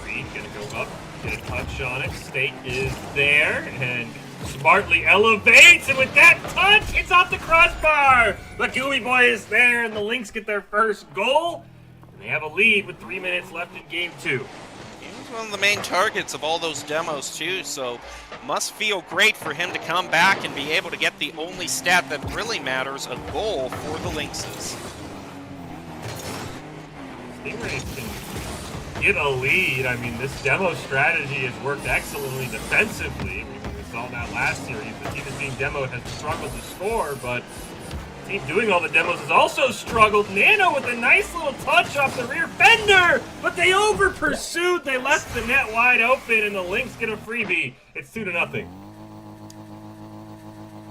Reed gonna go up, get a touch on it. State is there, and smartly elevates, and with that touch, it's off the crossbar! The Goomy Boy is there, and the Lynx get their first goal, and they have a lead with 3 minutes left in Game 2. He was one of the main targets of all those demos too, so must feel great for him to come back and be able to get the only stat that really matters, a goal for the Lynxes. Stingrays can get a lead. I mean, this demo strategy has worked excellently defensively. We saw that last series. The team that's being demoed has struggled to score, but the team doing all the demos has also struggled. Nano with a nice little touch off the rear fender, but they over pursued. They left the net wide open, and the Lynx get a freebie. It's 2-0.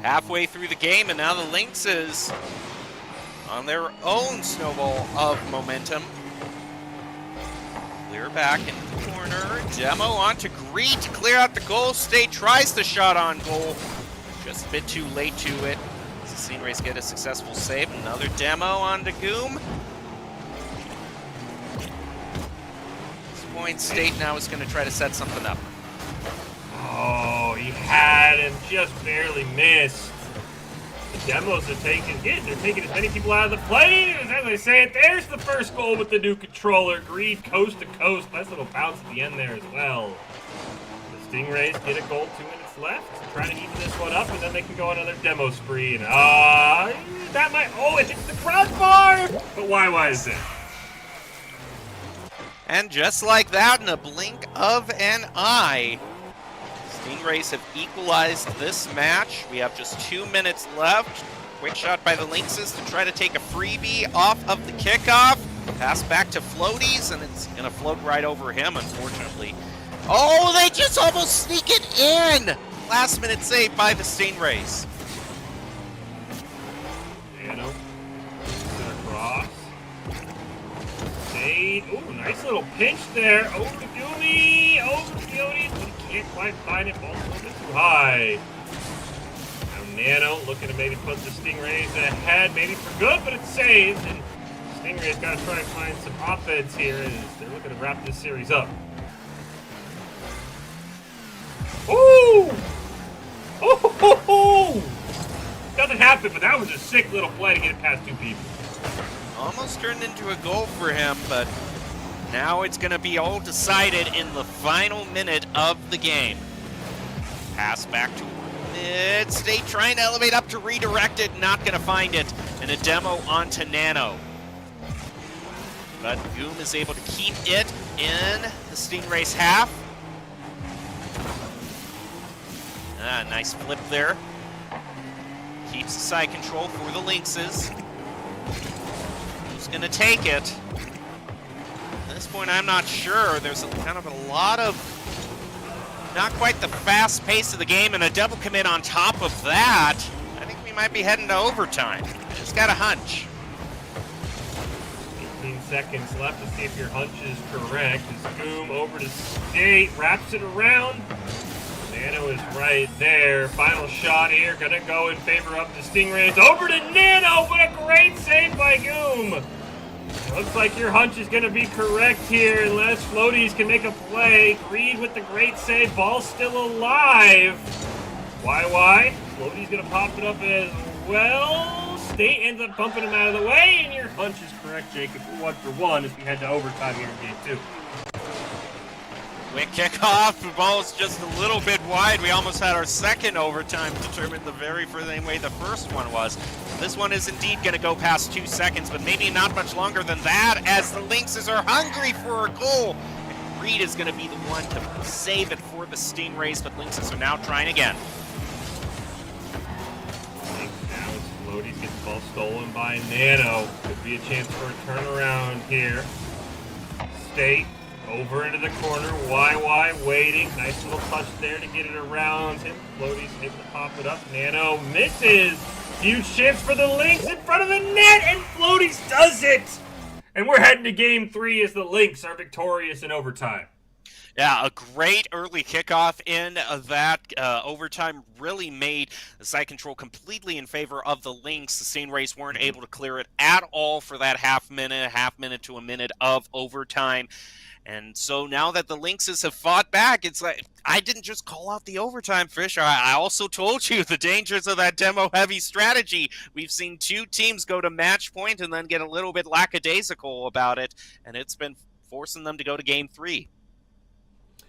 Halfway through the game, and now the Lynxes on their own snowball of momentum. Clear back in the corner. Demo onto Greed to clear out the goal. State tries the shot on goal. Just a bit too late to it. As the Stingrays get a successful save. Another demo onto Goom. At this point, State now is going to try to set something up. Oh, he had him, just barely missed. The demos are taking it. They're taking as many people out of the play. As I say it, there's the first goal with the new controller. Greed coast to coast. Nice little bounce at the end there as well. The Stingrays get a goal, 2 minutes left. Trying to even this one up, and then they can go on another demo spree. And that might, it hits the crossbar. But why is it? And just like that, in a blink of an eye, Stingrays have equalized this match. We have just 2 minutes left. Quick shot by the Lynxes to try to take a freebie off of the kickoff. Pass back to Floaties, and it's going to float right over him, unfortunately. Oh, they just almost sneak it in! Last minute save by the Stingrays. Nano. Across. Fade. Ooh, nice little pinch there. Over to Goomy. Over to Fiotes, but he can't quite find it. Ball's a little bit too high. Now Nano looking to maybe put the Stingrays ahead, maybe for good, but it's saved. And Stingrays got to try and find some offense here as they're looking to wrap this series up. Ooh! Oh! Nothing happened, but that was a sick little play to get it past two people. Almost turned into a goal for him, but now it's going to be all decided in the final minute of the game. Pass back to mid-state, trying to elevate up to redirect it, not going to find it, and a demo onto Nano. But Goom is able to keep it in the Stingrays half. Nice flip there. Keeps the side control for the Lynxes. Who's going to take it? At this point, I'm not sure. There's kind of a lot of not quite the fast pace of the game, and a double commit on top of that. I think we might be heading to overtime. I just got a hunch. seconds left to see if your hunch is correct. As Goom over to State, wraps it around. Nano is right there. Final shot here, gonna go in favor of the Stingrays. Over to Nano, but a great save by Goom. Looks like your hunch is gonna be correct here unless Floaties can make a play. Greed with the great save, ball still alive. YY, Floaties gonna pop it up as well. State ends up bumping him out of the way, and your hunch is correct, Jacob. 1-for-1 as we head to overtime here in game 2. Quick kickoff, the ball's just a little bit wide. We almost had our second overtime determined the very same way the first one was. This one is indeed going to go past 2 seconds, but maybe not much longer than that as the Lynxes are hungry for a goal. And Reed is going to be the one to save it for the Stingrays, but Lynxes are now trying again. Now it's Floaties gets the ball stolen by Nano. Could be a chance for a turnaround here. State over into the corner. YY waiting. Nice little touch there to get it around him. Floaties able to pop it up. Nano misses. Huge chance for the Lynx in front of the net, and Floaties does it! And we're heading to game 3 as the Lynx are victorious in overtime. Yeah, a great early kickoff in that overtime really made the side control completely in favor of the Lynx. The Stingrays weren't able to clear it at all for that half minute to a minute of overtime. And so now that the Lynxes have fought back, it's like, I didn't just call out the overtime, Fisher. I also told you the dangers of that demo-heavy strategy. We've seen 2 teams go to match point and then get a little bit lackadaisical about it, and it's been forcing them to go to game 3.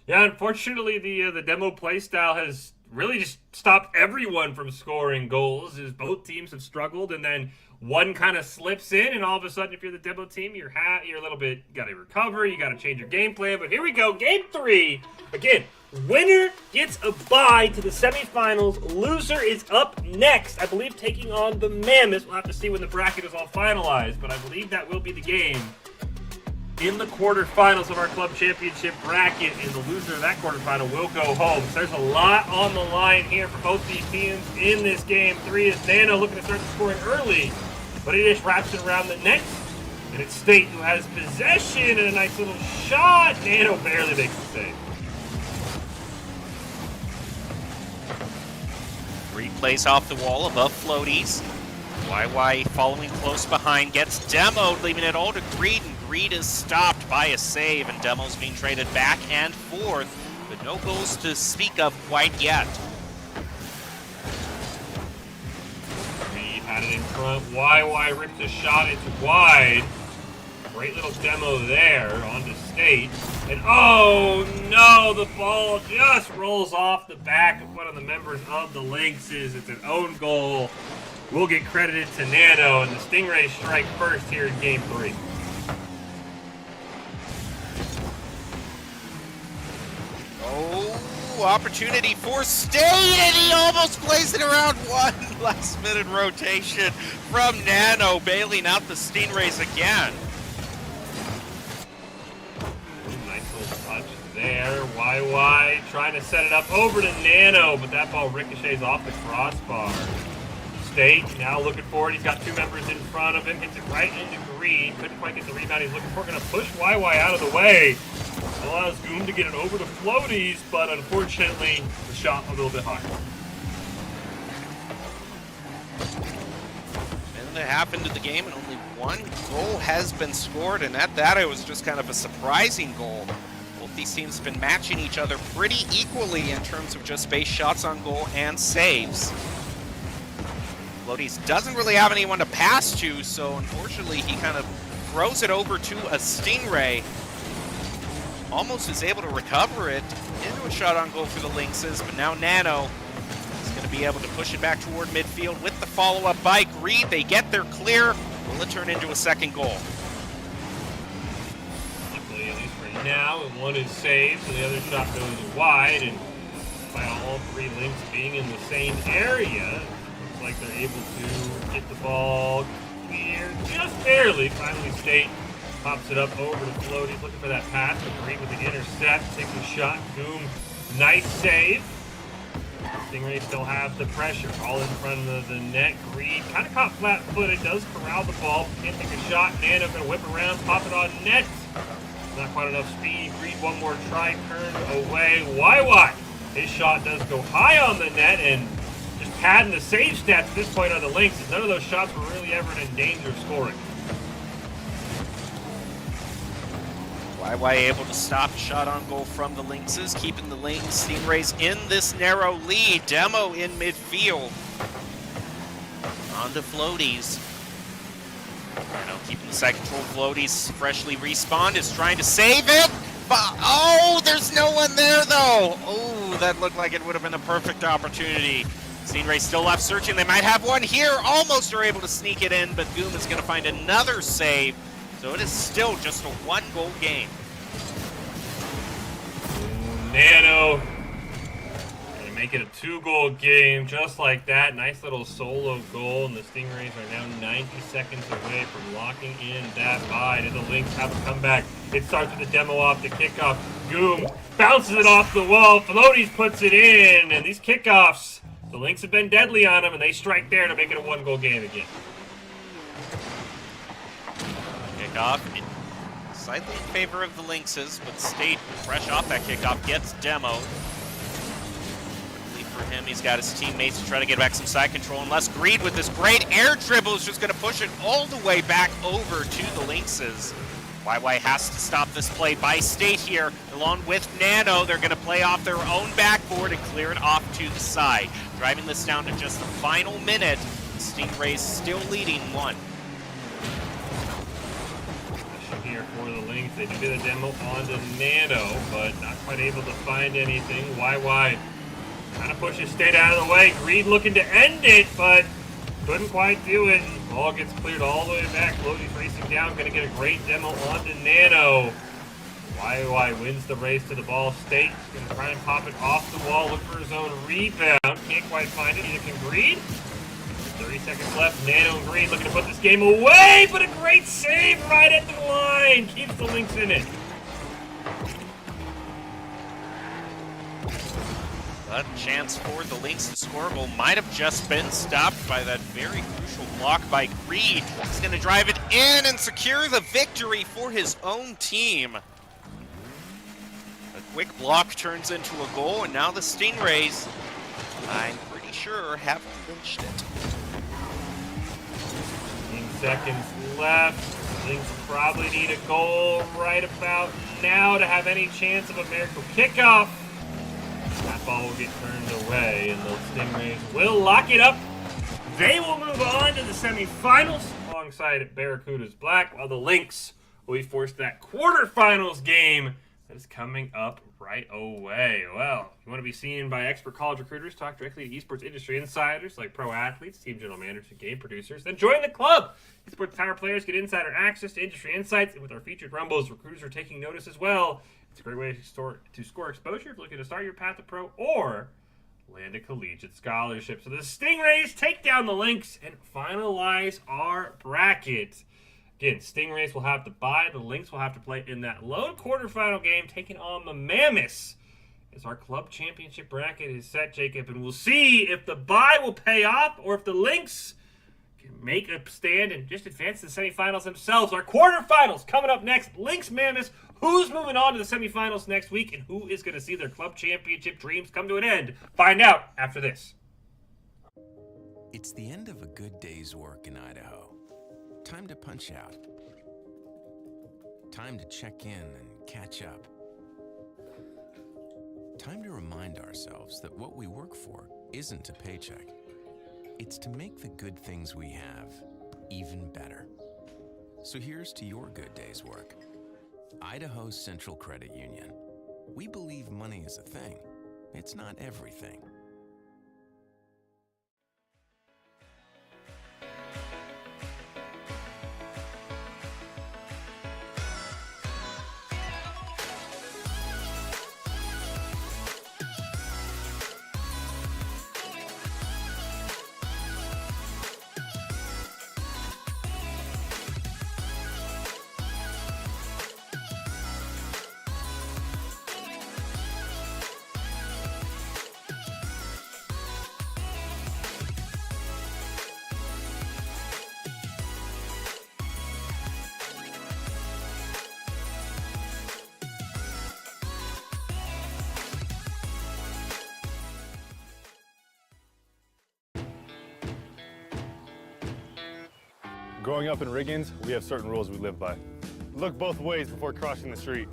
Yeah, unfortunately, the demo play style has really just stopped everyone from scoring goals as both teams have struggled, and then one kind of slips in, and all of a sudden, if you're the demo team, you're a little bit, you got to recover, you got to change your game plan. But here we go, game 3. Again, winner gets a bye to the semifinals. Loser is up next, I believe, taking on the Mammoths. We'll have to see when the bracket is all finalized, but I believe that will be the game in the quarterfinals of our club championship bracket, and the loser of that quarterfinal will go home. So there's a lot on the line here for both these teams in this game 3 as Nano looking to start the scoring early, but he just wraps it around the net, and it's State who has possession and a nice little shot. Nano barely makes the save. Reed plays off the wall above Floaties. YY following close behind, gets demoed, leaving it all to Greed, and Greed is stopped by a save, and Demo's being traded back and forth, but no goals to speak of quite yet. Reed had it in front. YY rips a shot. It's wide. Great little demo there onto State. And oh no, the ball just rolls off the back of one of the members of the Lynxes. It's an own goal. We'll get credited to Nano, and the Stingrays strike first here in game 3. Oh, opportunity for State, and he almost plays it around. One last-minute rotation from Nano, bailing out the Stingrays again. Nice little touch there. YY trying to set it up over to Nano, but that ball ricochets off the crossbar. State now looking for it. He's got 2 members in front of him. Hits it right into Greed. Couldn't quite get the rebound he's looking for. Going to push YY out of the way. Allows Goom to get it over to Floaties, but unfortunately, the shot a little bit high. And a half into the game, and only 1 goal has been scored, and at that, it was just kind of a surprising goal. Both these teams have been matching each other pretty equally in terms of just base shots on goal and saves. Floaties doesn't really have anyone to pass to, so unfortunately he kind of throws it over to a Stingray. Almost is able to recover it into a shot on goal for the Lynxes, but now Nano is going to be able to push it back toward midfield with the follow-up by Greed. They get their clear. Will it turn into a second goal? Luckily, at least right now, and one is saved, so the other shot goes wide, and by all 3 Lynx being in the same area, like they're able to get the ball clear just barely. Finally, State pops it up over to Floaties, looking for that pass, but Greed with the intercept, takes a shot. Goom, nice save. Stingrays still have the pressure. All in front of the net. Greed kind of caught flat-footed. Does corral the ball. Can't take a shot. Nano going to whip around, pop it on net. Not quite enough speed. Greed one more try. Turned away. YY. His shot does go high on the net and just padding the save stats at this point on the Lynx. None of those shots were really ever in danger of scoring. YY able to stop shot on goal from the Lynxes, keeping the Stingrays in this narrow lead. Demo in midfield. On to Floaties. Keeping the side control. Floaties freshly respawned, is trying to save it. Oh, there's no one there though. Oh, that looked like it would have been a perfect opportunity. Stingrays still left searching. They might have one here. Almost are able to sneak it in, but Goom is going to find another save. So it is still just a 1-goal game. Nano. And make it a 2-goal game just like that. Nice little solo goal. And the Stingrays are now 90 seconds away from locking in that bye. Did the Lynx have a comeback? It starts with the demo off the kickoff. Goom bounces it off the wall. Floaties puts it in. And these kickoffs, the Lynx have been deadly on them. And they strike there to make it a 1-goal game again. Kickoff slightly in favor of the Lynxes, but State fresh off that kickoff gets demoed. Luckily for him, he's got his teammates to try to get back some side control. Unless Greed with this great air dribble is just going to push it all the way back over to the Lynxes. YY has to stop this play by State here. Along with Nano, they're going to play off their own backboard and clear it off to the side. Driving this down to just the final minute. Stingrays still leading 1. Here for the Lynx. They do get a demo onto Nano, but not quite able to find anything. YY kind of pushes State out of the way. Greed looking to end it, but couldn't quite do it. Ball gets cleared all the way back. Floaties racing down, going to get a great demo onto Nano. YY wins the race to the ball. State going to try and pop it off the wall, look for his own rebound. Can't quite find it. Either can Greed. 30 seconds left. Nano and Greed looking to put this game away, but a great save right at the line. Keeps the Lynx in it. A chance for the Lynx to score goal might have just been stopped by that very crucial block by Greed. He's going to drive it in and secure the victory for his own team. A quick block turns into a goal, and now the Stingrays, I'm pretty sure, have clinched it. 15 seconds left. Lynx probably need a goal right about now to have any chance of a miracle kickoff. That ball will get turned away, and the Stingrays will lock it up. They will move on to the semifinals alongside Barracuda's Black, while the Lynx will be forced to that quarterfinals game that is coming up right away. Well, you want to be seen by expert college recruiters, talk directly to esports industry insiders like pro athletes, team general managers, and game producers, then join the club. Esports Tower players get insider access to industry insights, and with our featured rumbles, recruiters are taking notice as well. It's a great way to score exposure if you're looking to start your path to pro or land a collegiate scholarship. So the Stingrays take down the Lynx and finalize our bracket. Again, Stingrays will have to bye. The Lynx will have to play in that lone quarterfinal game, taking on the Mammoths. As our club championship bracket is set, Jacob, and we'll see if the bye will pay off or if the Lynx can make a stand and just advance to the semifinals themselves. Our quarterfinals coming up next. Lynx Mammoths. Who's moving on to the semifinals next week, and who is going to see their club championship dreams come to an end? Find out after this. It's the end of a good day's work in Idaho. Time to punch out. Time to check in and catch up. Time to remind ourselves that what we work for isn't a paycheck. It's to make the good things we have even better. So here's to your good day's work. Idaho Central Credit Union. We believe money is a thing. It's not everything. Growing up in Riggins, we have certain rules we live by. Look both ways before crossing the street.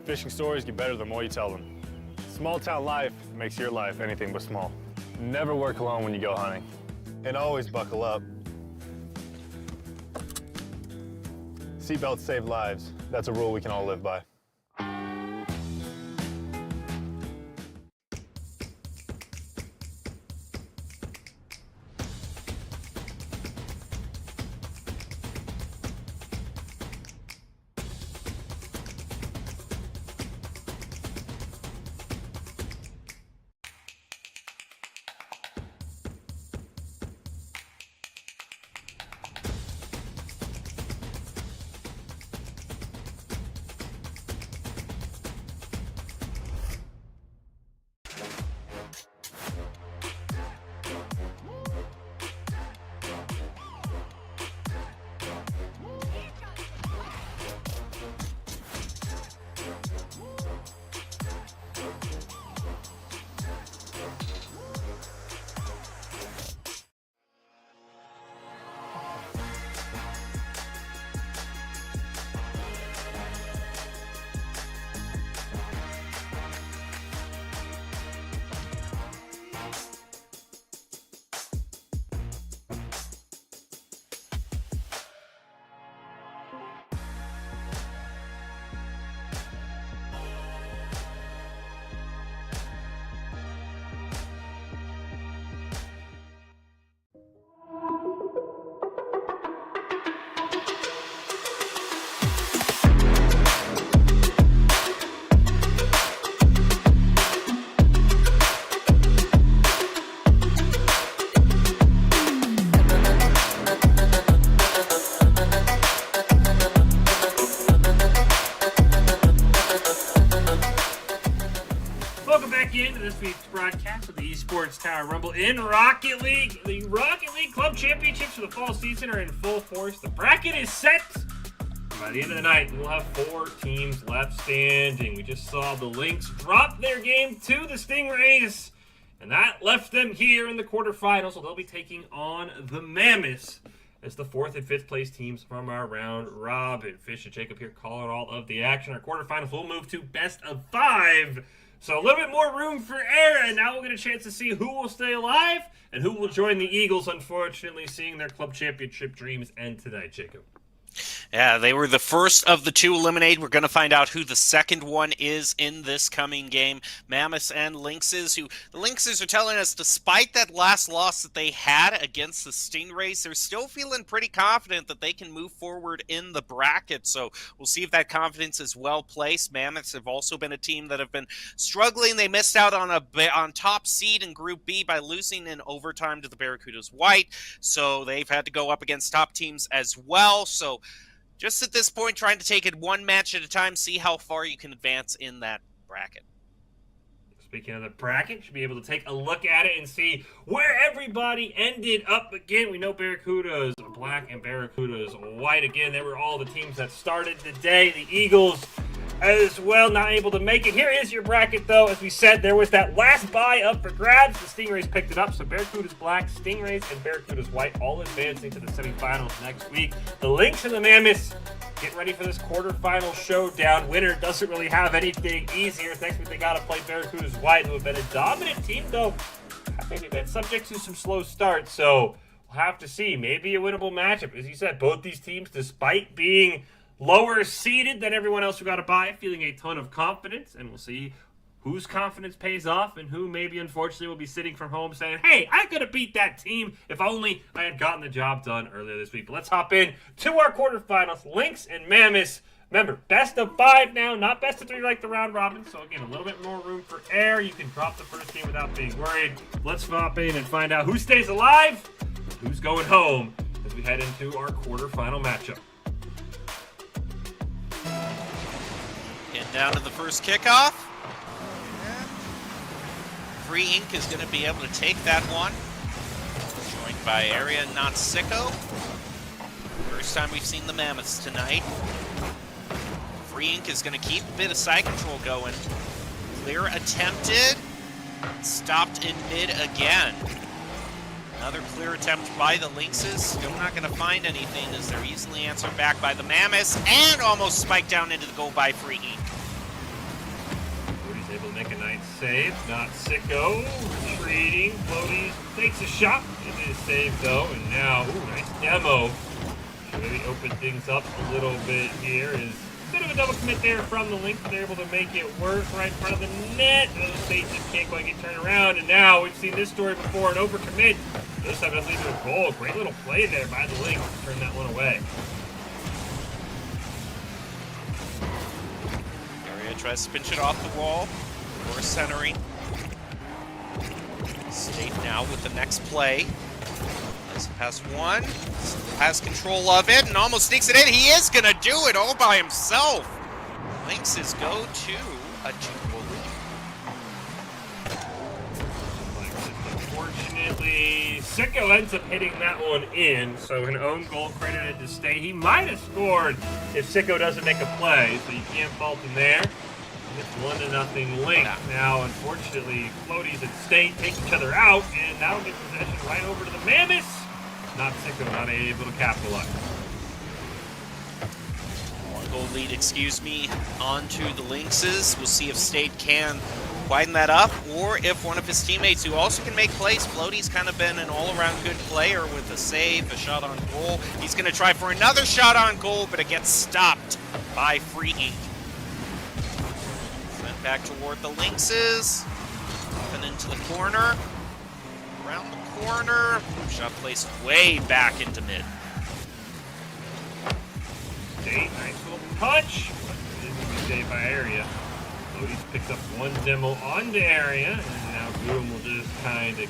Fishing stories get better the more you tell them. Small town life makes your life anything but small. Never work alone when you go hunting. And always buckle up. Seatbelts save lives. That's a rule we can all live by. Into this week's broadcast of the Esports Tower Rumble in Rocket League. The Rocket League Club Championships for the fall season are in full force. The bracket is set. By the end of the night, we'll have 4 teams left standing. We just saw the Lynx drop their game to the Stingrays, and that left them here in the quarterfinals. So they'll be taking on the Mammoths as the 4th and 5th place teams from our round robin. Fish and Jacob here calling all of the action. Our quarterfinals will move to best of 5. So a little bit more room for error, and now we'll get a chance to see who will stay alive and who will join the Eagles, unfortunately seeing their club championship dreams end tonight, Jacob. Yeah, they were the first of the 2 eliminated. We're going to find out who the second one is in this coming game. Mammoths and Lynxes, who the Lynxes are telling us despite that last loss that they had against the Stingrays, they're still feeling pretty confident that they can move forward in the bracket. So we'll see if that confidence is well placed. Mammoths have also been a team that have been struggling. They missed out on top seed in Group B by losing in overtime to the Barracudas White. So they've had to go up against top teams as well. So just at this point, trying to take it one match at a time, see how far you can advance in that bracket. Speaking of the bracket, should be able to take a look at it and see where everybody ended up again. We know Barracudas Black and Barracudas White. Again, they were all the teams that started today. The Eagles as well, not able to make it. Here is your bracket, though. As we said, there was that last bye up for grabs. The Stingrays picked it up. So Barracudas Black, Stingrays, and Barracudas White all advancing to the semifinals next week. The Lynx and the Mammoths get ready for this quarterfinal showdown. Winner doesn't really have anything easier. Next week they got to play Barracudas White, who have been a dominant team, though maybe been subject to some slow starts. So we'll have to see. Maybe a winnable matchup. As you said, both these teams, despite being lower seeded than everyone else who got a bye, feeling a ton of confidence, and we'll see whose confidence pays off and who maybe unfortunately will be sitting from home saying, hey, I could have beat that team if only I had gotten the job done earlier this week. But let's hop in to our quarterfinals. Lynx and Mammoths. Remember, best of 5 now, not best of 3 like the round robin. So again, a little bit more room for error. You can drop the first team without being worried. Let's hop in and find out who stays alive and who's going home as we head into our quarterfinal matchup. Getting down to the first kickoff. Free Ink is going to be able to take that one. Joined by Area Natsiko. First time we've seen the Mammoths tonight. Free Ink is going to keep a bit of side control going. Clear attempted. Stopped in mid again. Another clear attempt by the Lynxes. Still not going to find anything as they're easily answered back by the Mammoths and almost spiked down into the goal by Free Ink. Floaties able to make a nice save. Not Sicko. Retreating. Floaties takes a shot. It is saved though. And now, ooh, nice demo. Should maybe open things up a little bit here. Is a bit of a double commit there from the Lynx. They're able to make it work right in front of the net. Those State just can't quite get turned around. And now we've seen this story before. An overcommit. This time it doesn't lead to a goal. Great little play there by the Lynx to turn that one away. Area tries to pinch it off the wall. For centering. State now with the next play. Has one. Has control of it and almost sneaks it in. He is going to do it all by himself. Lynxes go to a 2-goal lead. Unfortunately, Sicko ends up hitting that one in, so an own goal credited to State. He might have scored if Sicko doesn't make a play, so you can't fault him there. It's 1-0 Lynx. Now, unfortunately, Floaties and State take each other out, and that'll get possession right over to the Mammoths. Not Sicko, not able to capitalize. 1-goal lead, onto the Lynxes. We'll see if State can widen that up, or if one of his teammates who also can make plays. Floaty's kind of been an all-around good player with a save, a shot on goal. He's going to try for another shot on goal, but it gets stopped by Free Ink. Sent back toward the Lynxes. Up and into the corner. Around the corner. Shot placed way back into mid. State, nice little punch. But it didn't be saved by Area. Floaties picks up one demo onto Area, and now Boom will just kind of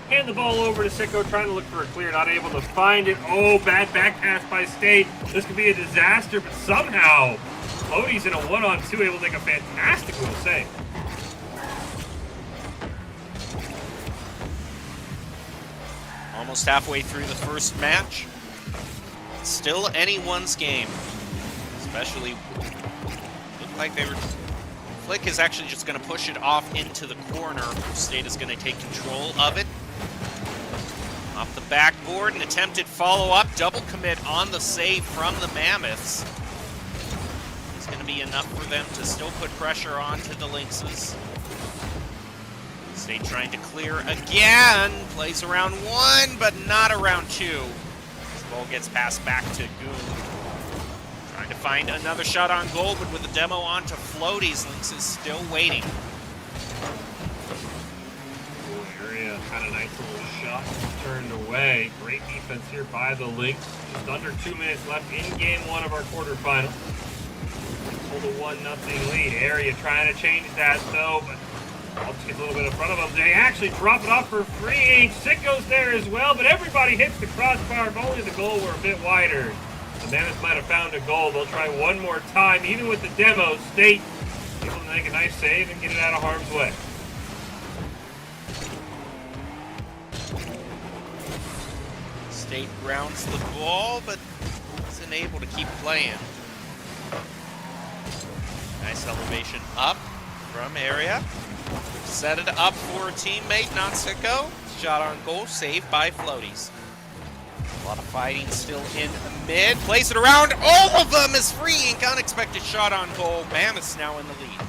hand the ball over to Sicko, trying to look for a clear, not able to find it. Oh, bad back pass by State. This could be a disaster, but somehow Floaties in a 1-on-2 able to make a fantastic little save. Almost halfway through the first match. Still anyone's game. Especially, looked like they were... Flick is actually just going to push it off into the corner. State is going to take control of it. Off the backboard, an attempted follow-up. Double commit on the save from the Mammoths. It's going to be enough for them to still put pressure onto the Lynxes. State trying to clear again. Plays around one, but not around two. This ball gets passed back to Goon. Trying to find another shot on goal, but with the demo onto Floaties, Lynx is still waiting. Area had a nice little shot turned away. Great defense here by the Lynx. Just under 2 minutes left in game one of our quarterfinal. Hold a 1-0 lead. Area trying to change that though, but Ball just gets a little bit in front of them. They actually drop it off for Free Ink. Sicko's there as well, but everybody hits the crossbar. If only the goal were a bit wider. The Mammoths might have found a goal. They'll try one more time. Even with the demo, State able to make a nice save and get it out of harm's way. State grounds the ball, but isn't able to keep playing. Nice elevation up from Area. Set it up for a teammate, not Sicko. Shot on goal, saved by Floaties. A lot of fighting still in mid. Plays it around. All of them is Free Ink. Unexpected shot on goal. Mammoths now in the lead.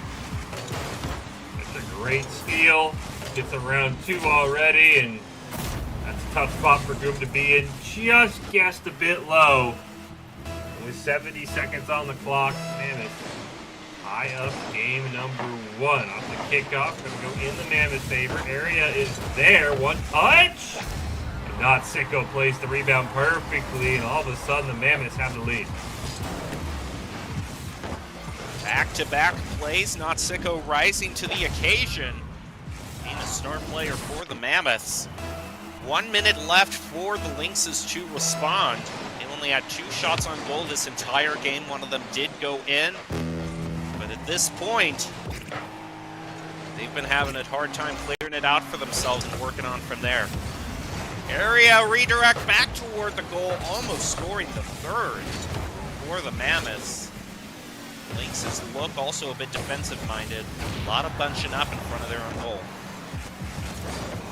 That's a great steal. Gets around two already, and that's a tough spot for Goom to be in. Just guessed a bit low. With 70 seconds on the clock, Mammoths high up game number one. Off the kickoff, gonna go in the Mammoth favor. Area is there, one touch. But not Sicko plays the rebound perfectly, and all of a sudden the Mammoths have the lead. Back-to-back plays, not Sicko rising to the occasion. Being a star player for the Mammoths. 1 minute left for the Lynxes to respond. They only had 2 shots on goal this entire game. One of them did go in. But at this point, they've been having a hard time clearing it out for themselves and working on from there. Area redirect back toward the goal, almost scoring the third for the Mammoths. Lynx's look also a bit defensive-minded. A lot of bunching up in front of their own goal.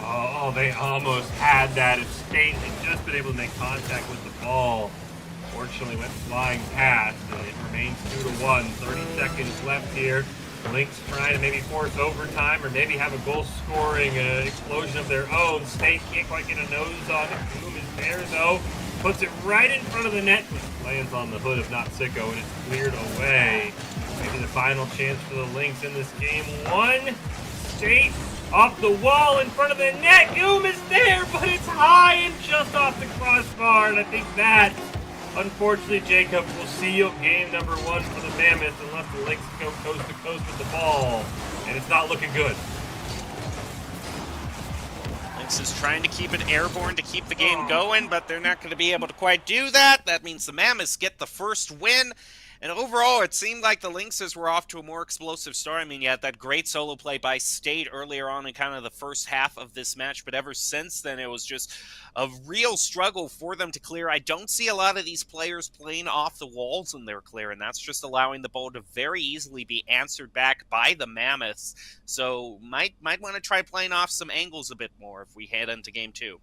Oh, they almost had that. If State had just been able to make contact with the ball. Fortunately, went flying past, and it remains 2-1. 30 seconds left here. Lynx trying to maybe force overtime or maybe have a goal-scoring explosion of their own. State can't quite get a nose on it. Boom is there, though. Puts it right in front of the net, which lands on the hood of Notsicko, and it's cleared away. Maybe the final chance for the Lynx in this game. One. State off the wall in front of the net. Goom is there, but it's high and just off the crossbar, and I think that, unfortunately, Jacob, will seal game number 1 for the Mammoths unless the Lynx go coast to coast with the ball, and it's not looking good. Lynx is trying to keep it airborne to keep the game going, but they're not going to be able to quite do that. That means the Mammoths get the first win. And overall, it seemed like the Lynxes were off to a more explosive start. I mean, you had that great solo play by State earlier on in kind of the first half of this match, but ever since then, it was just a real struggle for them to clear. I don't see a lot of these players playing off the walls when they're clear, and that's just allowing the ball to very easily be answered back by the Mammoths. So might want to try playing off some angles a bit more if we head into game 2.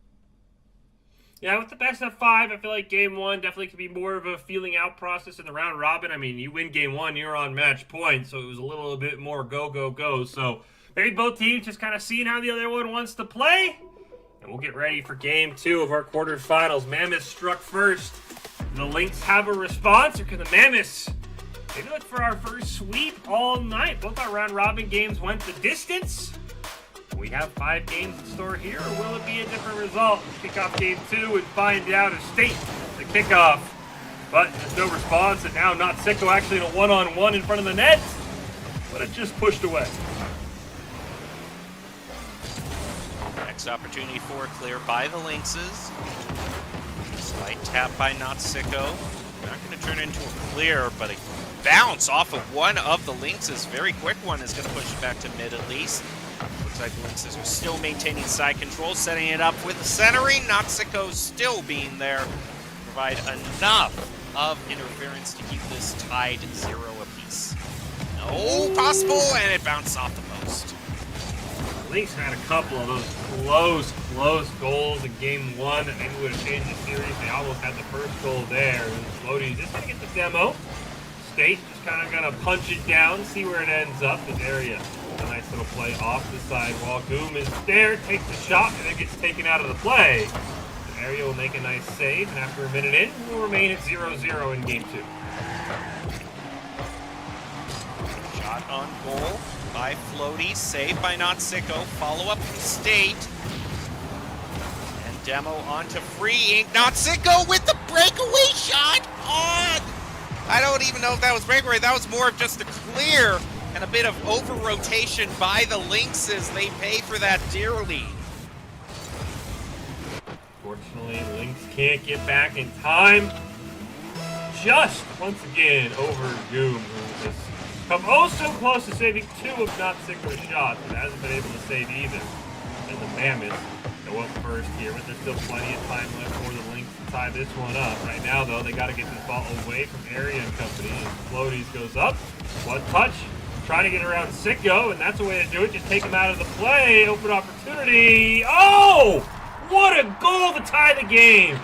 Yeah, with the best of 5, I feel like game 1 definitely could be more of a feeling out process in the round robin. I mean, you win game 1, you're on match point, so it was a little bit more go, go, go. So maybe both teams just kind of seeing how the other one wants to play. And we'll get ready for game 2 of our quarterfinals. Mammoths struck first. Do the Lynx have a response, or can the Mammoths maybe look for our first sweep all night? Both our round robin games went the distance. We have 5 games in store here, or will it be a different result? Kick off game 2 and find out if State the kickoff. But there's no response, and now Notsicko actually in a one-on-one in front of the net. But it just pushed away. Next opportunity for a clear by the Lynxes. Slight tap by Notsicko. Not going to turn into a clear, but a bounce off of one of the Lynxes. Very quick one is going to push it back to mid at least. Looks like the Lynxes are still maintaining side control, setting it up with the centering. Notsicko still being there to provide enough of interference to keep this tied 0 apiece. No possible, and it bounced off the post. Lynx had a couple of those close goals in game 1 that maybe would have changed the series. They almost had the first goal there. And Floaty just going to get the demo. State just kind of going to punch it down, see where it ends up. This area. A nice little play off the sidewall. Goom is there, takes the shot, and then gets taken out of the play. The area will make a nice save, and after a minute in, we'll remain at 0-0 in game 2. Shot on goal by Floaty, saved by Notsicko. Follow up from State. And Demo onto Free Ink. Notsicko with the breakaway shot on! I don't even know if that was breakaway. That was more of just a clear. And a bit of over-rotation by the Lynxes. They pay for that dearly. Fortunately, Lynx can't get back in time. Just, once again, over Goom, who has come oh so close to saving 2 of Notsicko's shots, but hasn't been able to save either. And the Mammoths go up first here, but there's still plenty of time left for the Lynx to tie this one up. Right now, though, they got to get this ball away from Area and company. And Floaties goes up. One touch. Trying to get around Sicko, and that's the way to do it. Just take him out of the play. Open opportunity. Oh! What a goal to tie the game!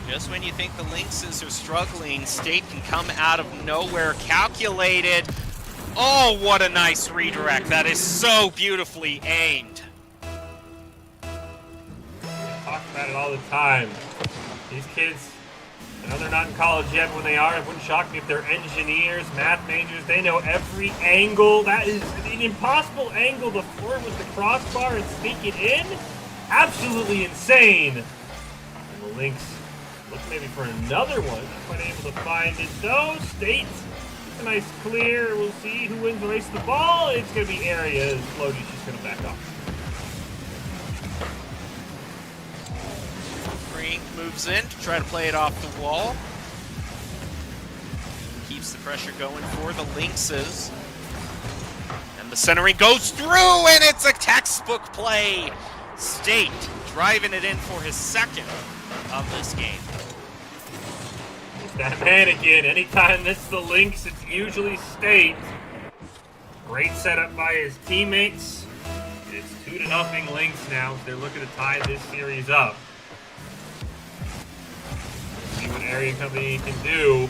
Just when you think the Lynxes are struggling, State can come out of nowhere. Calculated. Oh, what a nice redirect. That is so beautifully aimed. We talk about it all the time. These kids, I know they're not in college yet, but when they are, it wouldn't shock me if they're engineers, math majors. They know every angle. That is an impossible angle to forward with the crossbar and sneak it in. Absolutely insane. And the Lynx look maybe for another one. Not quite able to find it though. State, a nice clear. We'll see who wins the race to the ball. It's going to be Area. Floaty's just going to back off. Frink moves in to try to play it off the wall. Keeps the pressure going for the Lynxes. And the centering goes through, and it's a textbook play. State driving it in for his second of this game. It's that man again. Anytime it's the Lynx, it's usually State. Great setup by his teammates. It's 2-0 Lynx now. They're looking to tie this series up. See what Area Company can do.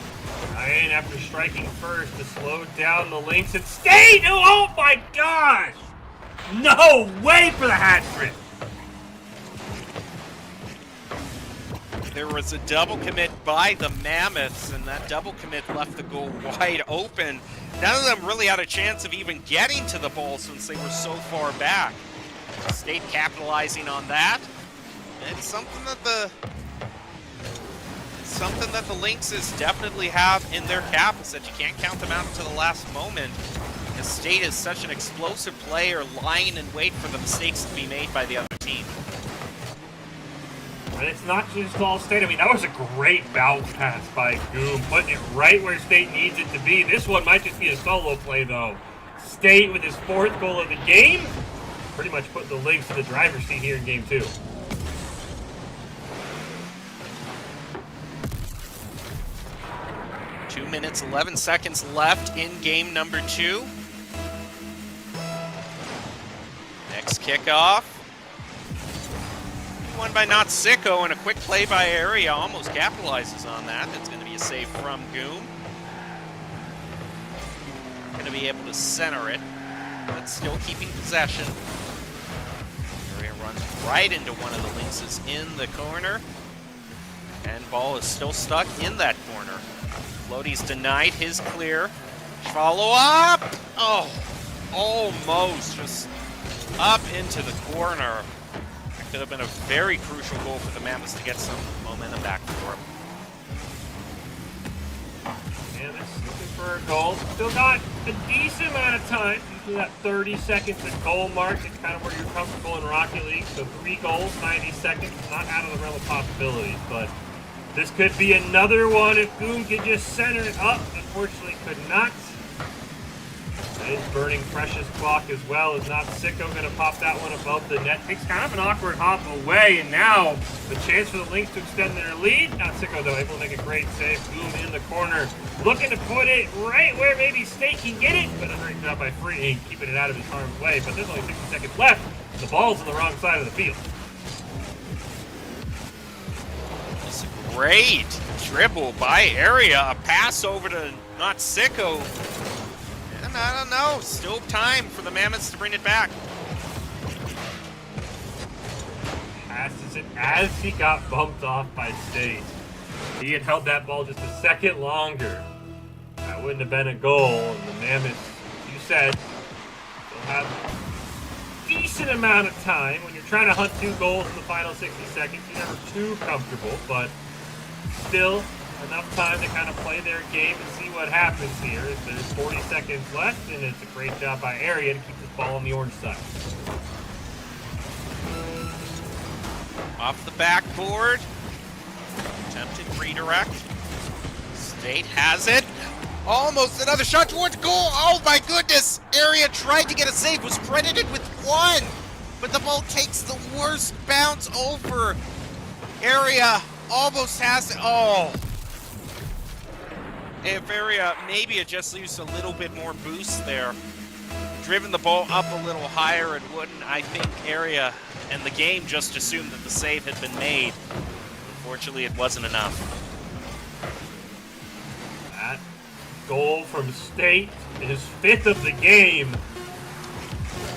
Ryan, after striking first, to slow down the Lynx and State. Oh my gosh! No way for the hat trick. There was a double commit by the Mammoths, and that double commit left the goal wide open. None of them really had a chance of even getting to the ball since they were so far back. State capitalizing on that. It's something that the Lynxes definitely have in their cap, is that you can't count them out until the last moment. The State is such an explosive player, lying in wait for the mistakes to be made by the other team. And it's not just all State. I mean, that was a great bounce pass by Goom, putting it right where State needs it to be. This one might just be a solo play, though. State with his 4th goal of the game, pretty much put the Lynx in the driver's seat here in Game 2. Two minutes, 11 seconds left in game number 2. Next kickoff. Won by Not Sicko, and a quick play by Area almost capitalizes on that. That's going to be a save from Goom. Going to be able to center it, but still keeping possession. Area runs right into one of the Lynxes in the corner, and ball is still stuck in that corner. Floaty's denied his clear. Follow up! Oh, almost just up into the corner. Could have been a very crucial goal for the Mammoths to get some momentum back for them. Mammoths looking for a goal. Still got a decent amount of time. Usually that 30 seconds at goal mark is kind of where you're comfortable in Rocket League. So 3 goals, 90 seconds, not out of the realm of possibilities. But this could be another one if Goom could just center it up. Unfortunately, could not. That is burning Precious clock as well. Is Not Sicko going to pop that one above the net? Takes kind of an awkward hop away, and now the chance for the Lynx to extend their lead. Not Sicko, though, able to make a great save. Goom in the corner, looking to put it right where maybe State can get it, but a great job by Free, keeping it out of his harm's way. But there's only 60 seconds left. The ball's on the wrong side of the field. It's a great dribble by Area. A pass over to Not Sicko. I don't know. Still time for the Mammoths to bring it back. Passes it as he got bumped off by State. He had held that ball just a second longer. That wouldn't have been a goal. And the Mammoths, you said, will have a decent amount of time. When you're trying to hunt 2 goals in the final 60 seconds, you're never too comfortable, but still enough time to kind of play their game and see what happens here. There's 40 seconds left, and it's a great job by Area to keep this ball on the orange side. Off the backboard. Attempted redirect. State has it. Almost another shot towards goal. Oh my goodness! Area tried to get a save, was credited with 1, but the ball takes the worst bounce over. Area almost has it. Oh. If Area maybe it just used a little bit more boost there, driven the ball up a little higher, and wouldn't, I think Area and the game just assumed that the save had been made. Unfortunately, it wasn't enough. That goal from State, his 5th of the game,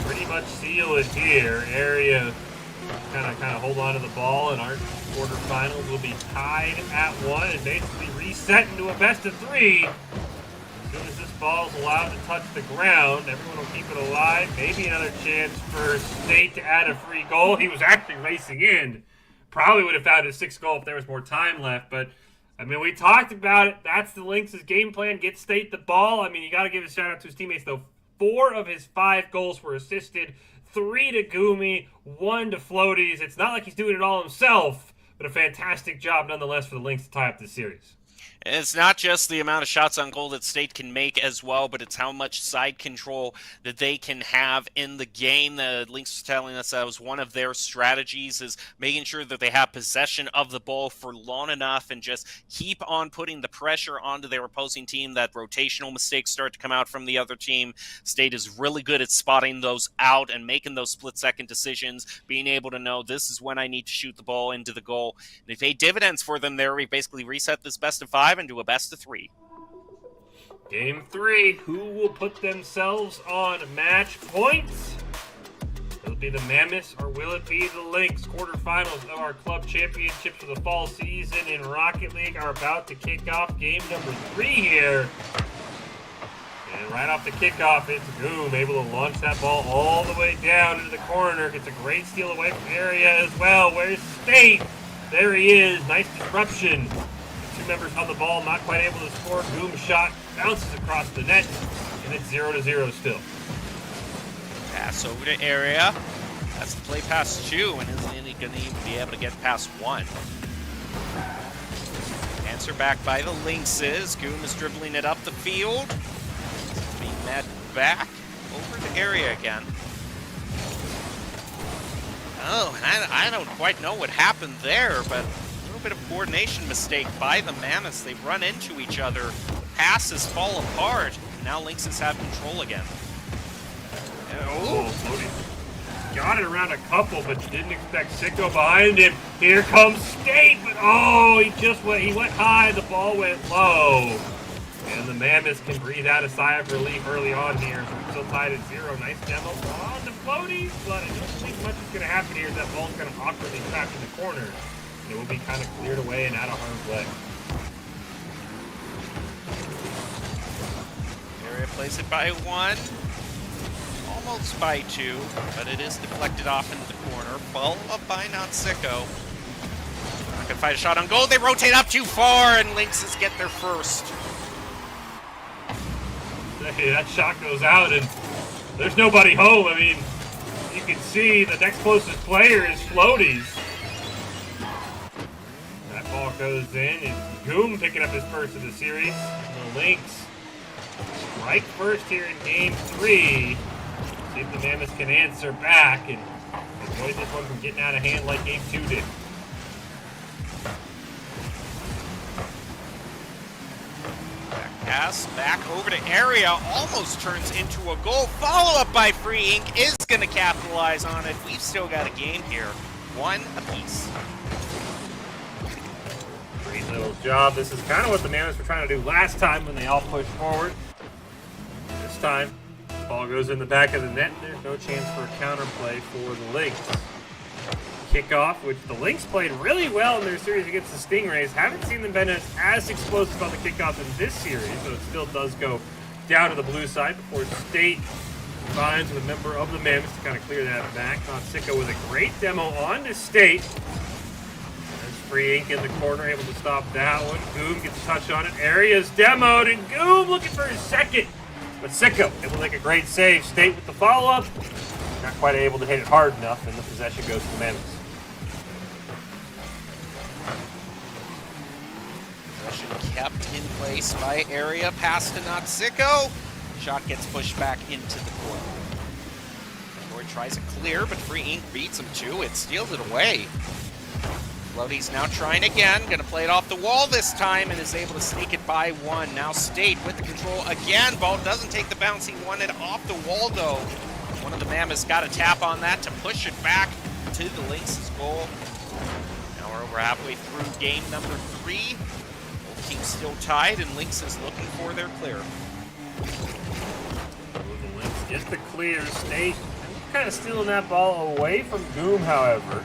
pretty much seal it here. Area kind of hold on to the ball, and our quarterfinals will be tied at 1 and basically reset into a best-of-3. As soon as this ball's allowed to touch the ground, everyone will keep it alive. Maybe another chance for State to add a free goal. He was actually racing in. Probably would have found his 6th goal if there was more time left, but I mean, we talked about it. That's the Lynx' game plan. Get State the ball. I mean, you got to give a shout out to his teammates, though. 4 of his 5 goals were assisted. 3 to Goomy, 1 to Floaties. It's not like he's doing it all himself, but a fantastic job nonetheless for the Lynx to tie up this series. It's not just the amount of shots on goal that State can make as well, but it's how much side control that they can have in the game. The Lynx was telling us that was one of their strategies, is making sure that they have possession of the ball for long enough and just keep on putting the pressure onto their opposing team that rotational mistakes start to come out from the other team. State is really good at spotting those out and making those split-second decisions, being able to know this is when I need to shoot the ball into the goal. And they paid dividends for them there. We basically reset this best of 5 into a best of 3. Game 3, who will put themselves on match points? Will it be the Mammoths or will it be the Lynx? Quarterfinals of our club championships for the fall season in Rocket League are about to kick off game number 3 here. And right off the kickoff, it's Goom able to launch that ball all the way down into the corner. Gets a great steal away from the area as well. Where's State? There he is. Nice disruption. Two members on the ball, not quite able to score. Goom shot bounces across the net, and it's 0-0 still. Pass over to area. That's the play past 2, and isn't he going to even be able to get past 1? Answer back by the Lynxes. Goom is dribbling it up the field. Being met back over to area again. Oh, and I don't quite know what happened there, but a little bit of coordination mistake by the Mammoths. They run into each other. Passes fall apart. And now Lynxes have control again. Oh, Floaty got it around a couple, but didn't expect Sicko behind him. Here comes State, but oh, he went high, the ball went low. And the Mammoths can breathe out a sigh of relief early on here. Still tied at 0. Nice demo on the Floaties, but I don't think much is going to happen here. That ball's kind of awkwardly trapped in the corner. And it will be kind of cleared away and out of harm's way. Area plays it by 1. Almost by 2, but it is deflected off into the corner. Followed up by Notsicko. Not gonna fight a shot on goal. They rotate up too far, and Lynxes get their first. Hey, that shot goes out, and there's nobody home. I mean, you can see the next closest player is Floaties. That ball goes in, and Goom picking up his first of the series. And the Lynx strike first here in game 3. See if the Mammoths can answer back and avoid this one from getting out of hand like game 2 did. Pass back over to area, almost turns into a goal. Follow up by Free Ink is going to capitalize on it. We've still got a game here, 1 apiece. Great little job. This is kind of what the Mammoths were trying to do last time when they all pushed forward. This time, the ball goes in the back of the net. There's no chance for a counterplay for the Lynx. Kickoff, which the Lynx played really well in their series against the Stingrays. Haven't seen them been as explosive on the kickoff in this series, so it still does go down to the blue side before State finds with a member of the Mammoths to kind of clear that back. Notsicko with a great demo on to State. There's Free Ink in the corner, able to stop that one. Goom gets a touch on it. Area's demoed, and Goom looking for his second. But Sicko able to make a great save. State with the follow-up. Not quite able to hit it hard enough, and the possession goes to the Mammoths. Possession kept in place by area. Pass to Notsicko. Shot gets pushed back into the corner. Roy tries a clear, but Free Ink beats him too. It steals it away. Floaty's now trying again. Going to play it off the wall this time and is able to sneak it by 1. Now State with the control again. Ball doesn't take the bounce. He wanted off the wall though. One of the Mammoths got a tap on that to push it back to the Lynx's goal. Now we're over halfway through game number 3. Both teams still tied, and Lynx is looking for their clear. The Lynx get the clear. State kind of stealing that ball away from Goom, however.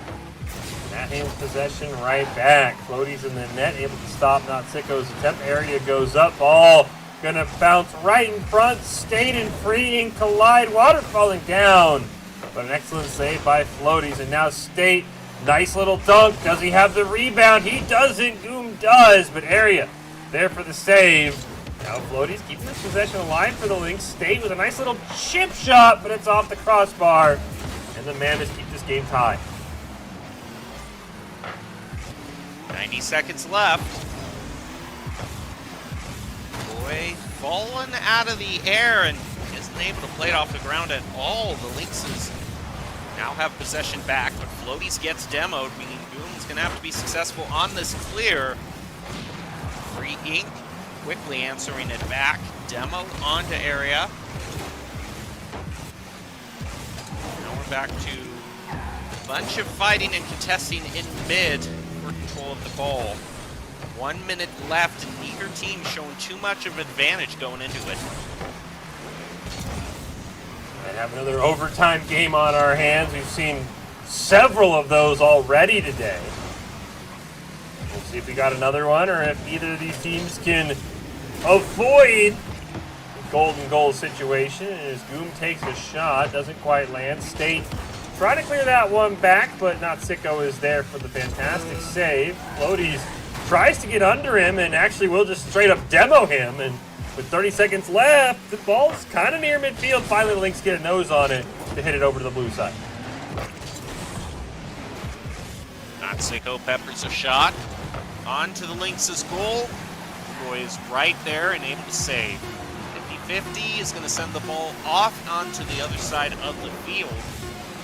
That hands possession right back. Floaty's in the net, able to stop Notsicko's attempt. Area goes up. Ball gonna bounce right in front. State and Free Ink collide. Water falling down. But an excellent save by Floaties. And now State, nice little dunk. Does he have the rebound? He doesn't. Goom does. But Area there for the save. Now Floaties keeping this possession alive for the Lynx. State with a nice little chip shot, but it's off the crossbar. And the Mammoths keep this game tied. 90 seconds left. Boy, fallen out of the air and isn't able to play it off the ground at all. The Lynxes now have possession back, but Floaties gets demoed, meaning Goom's going to have to be successful on this clear. Free Ink quickly answering it back. Demo onto area. Now we're back to a bunch of fighting and contesting in mid for control of the ball. 1 minute left, and neither team showing too much of advantage going into it. We have another overtime game on our hands. We've seen several of those already today. We'll see if we got another one, or if either of these teams can avoid the golden goal situation. As Goom takes a shot, doesn't quite land. State trying to clear that one back, but Not Sicko is there for the fantastic save. Floaties tries to get under him and actually will just straight up demo him. And with 30 seconds left, the ball's kind of near midfield. Finally, the Lynx get a nose on it to hit it over to the blue side. Not Sicko peppers a shot onto the Lynx's goal. Boy is right there and able to save. 50-50 is going to send the ball off onto the other side of the field.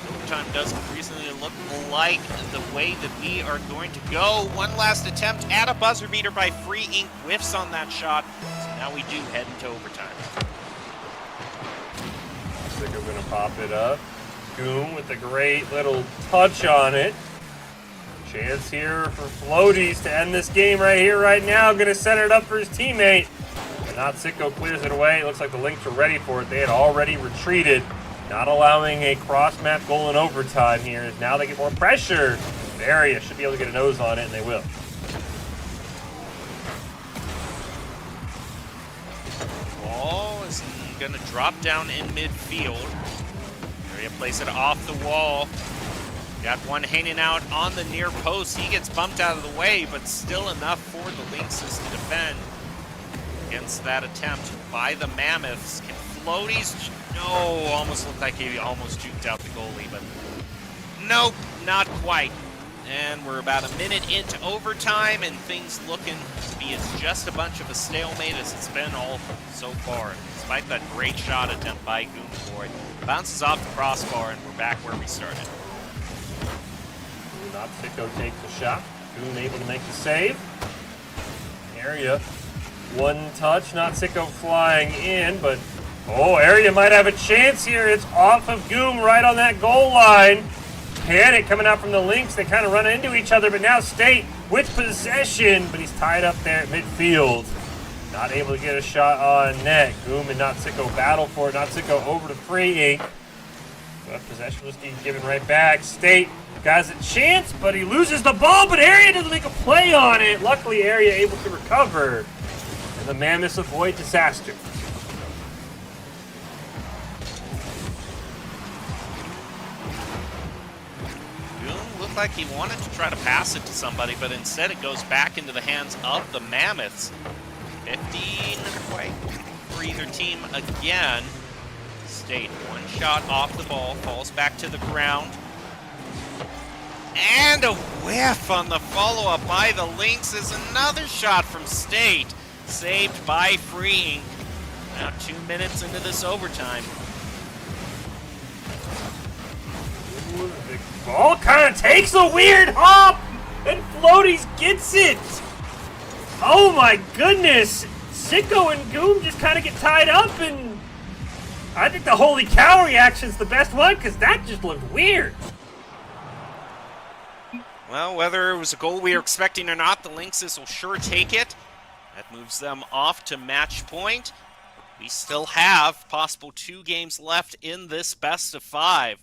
Overtime does increasingly look like the way that we are going to go. One last attempt at a buzzer beater by Free Ink, whiffs on that shot. So now we do head into overtime. Sicko going to pop it up. Goom with a great little touch on it. Chance here for Floaties to end this game right here, right now. Going to set it up for his teammate. But Not Sicko clears it away. It looks like the Lynx are ready for it. They had already retreated. Not allowing a cross-map goal in overtime here. As now they get more pressure. Varia should be able to get a nose on it, and they will. Ball is going to drop down in midfield. Varia plays it off the wall. Got one hanging out on the near post. He gets bumped out of the way, but still enough for the Lynxes to defend against that attempt by the Mammoths. Can Floaties... No, almost looked like he almost juked out the goalie, but nope, not quite. And we're about a minute into overtime, and things looking to be as just a bunch of a stalemate as it's been all so far. Despite that great shot attempt by Goom Boy. Bounces off the crossbar, and we're back where we started. Not Sicko takes the shot. Goom able to make the save. Area, one touch. Not Sicko flying in, but oh, Area might have a chance here. It's off of Goom right on that goal line. Panic coming out from the Lynx. They kind of run into each other, but now State with possession, but he's tied up there at midfield. Not able to get a shot on net. Goom and Not Sicko battle for it. Not Sicko over to Free Ink. But possession was getting given right back. State has a chance, but he loses the ball, but Area doesn't make a play on it. Luckily, Area able to recover. And the Mammoths avoid disaster. Looked like he wanted to try to pass it to somebody, but instead it goes back into the hands of the Mammoths. 15 away for either team again. State, one shot off the ball, falls back to the ground. And a whiff on the follow-up by the Lynx is another shot from State, saved by Free Ink. Now 2 minutes into this overtime. The ball kind of takes a weird hop, and Floaties gets it. Oh my goodness. Sicko and Goom just kind of get tied up, and I think the holy cow reaction's the best one, because that just looked weird. Well, whether it was a goal we were expecting or not, the Lynxes will sure take it. That moves them off to match point. We still have possible 2 games left in this best of 5.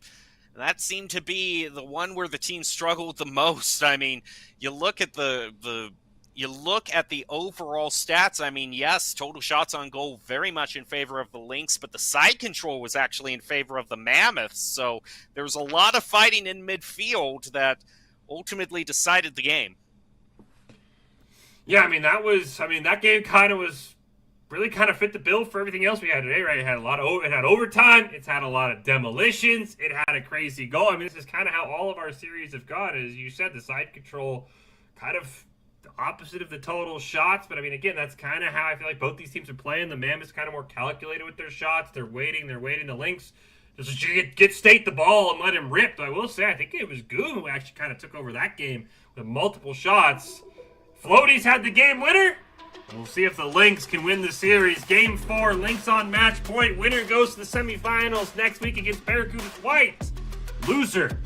That seemed to be the one where the team struggled the most. I mean, you look at the overall stats. I mean, yes, total shots on goal very much in favor of the Lynx, but the side control was actually in favor of the Mammoths. So there was a lot of fighting in midfield that ultimately decided the game. Yeah, that game really kind of fit the bill for everything else we had today, right? It had it had overtime, it's had a lot of demolitions, it had a crazy goal. I mean, this is kind of how all of our series have gone. As you said, the side control kind of the opposite of the total shots, but I mean, again, that's kind of how I feel like both these teams are playing. The Mammoths kind of more calculated with their shots. They're waiting. The Lynx just get State the ball and let him rip. But I will say, I think it was Goom who actually kind of took over that game with multiple shots. Floaties had the game winner. We'll see if the Lynx can win the series. Game 4, Lynx on match point. Winner goes to the semifinals next week against Barracudas White. Loser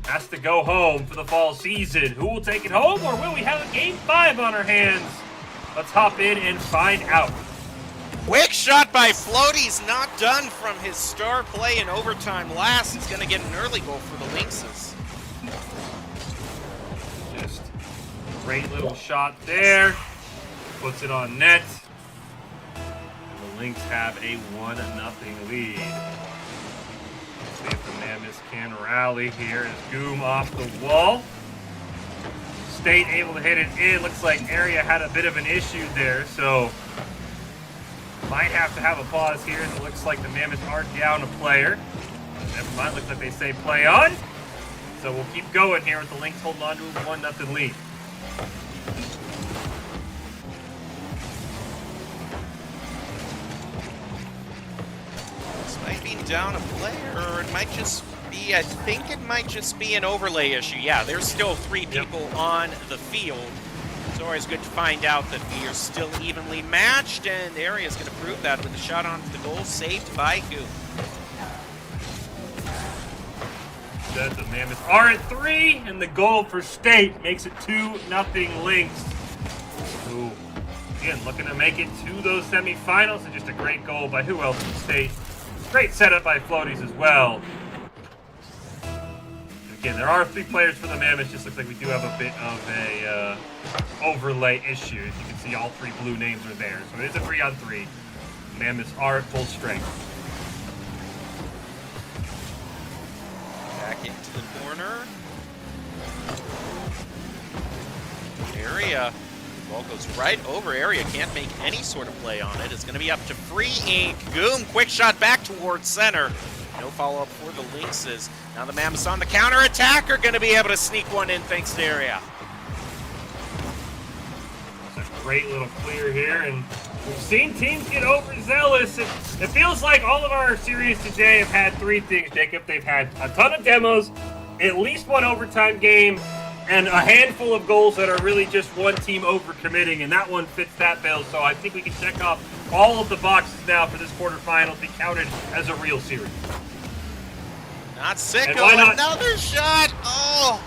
has to go home for the fall season. Who will take it home, or will we have a Game 5 on our hands? Let's hop in and find out. Quick shot by Floaties, not done from his star play in overtime last. He's going to get an early goal for the Lynxes. Just great little shot there. Puts it on net. And the Lynx have a 1-0 lead. Let's see if the Mammoths can rally here as Goom off the wall. State able to hit it in. Looks like Area had a bit of an issue there, so might have to have a pause here. It looks like the Mammoths are down a player. Never mind, looks like they say play on. So we'll keep going here with the Lynx holding on to a 1-0 lead. Despite being down a player, it might just be, I think it might just be an overlay issue. Yeah, there's still 3 people on the field. It's always good to find out that we are still evenly matched, and Area is going to prove that with a shot onto the goal, saved by Goom. Said the Mammoths are at 3, and the goal for State makes it 2-0 Lynx. Who, again, looking to make it to those semifinals, and just a great goal by who else in State. Great setup by Floaties as well. Again, there are 3 players for the Mammoths. Just looks like we do have a bit of a overlay issue. As you can see, all 3 blue names are there. So it is a 3-on-3. Mammoths are at full strength. Back into the corner. Area. Ball goes right over Area. Can't make any sort of play on it. It's going to be up to Free Ink. Goom, quick shot back towards center. No follow-up for the Lynxes. Now the Mammoths on the counter-attack are going to be able to sneak one in thanks to Area. It's a great little clear here, and we've seen teams get overzealous. It feels like all of our series today have had 3 things, Jacob. They've had a ton of demos, at least 1 overtime game, and a handful of goals that are really just one team overcommitting, and that one fits that bill. So I think we can check off all of the boxes now for this quarterfinal to be counted as a real series. Not Sicko, why not- another shot! Oh!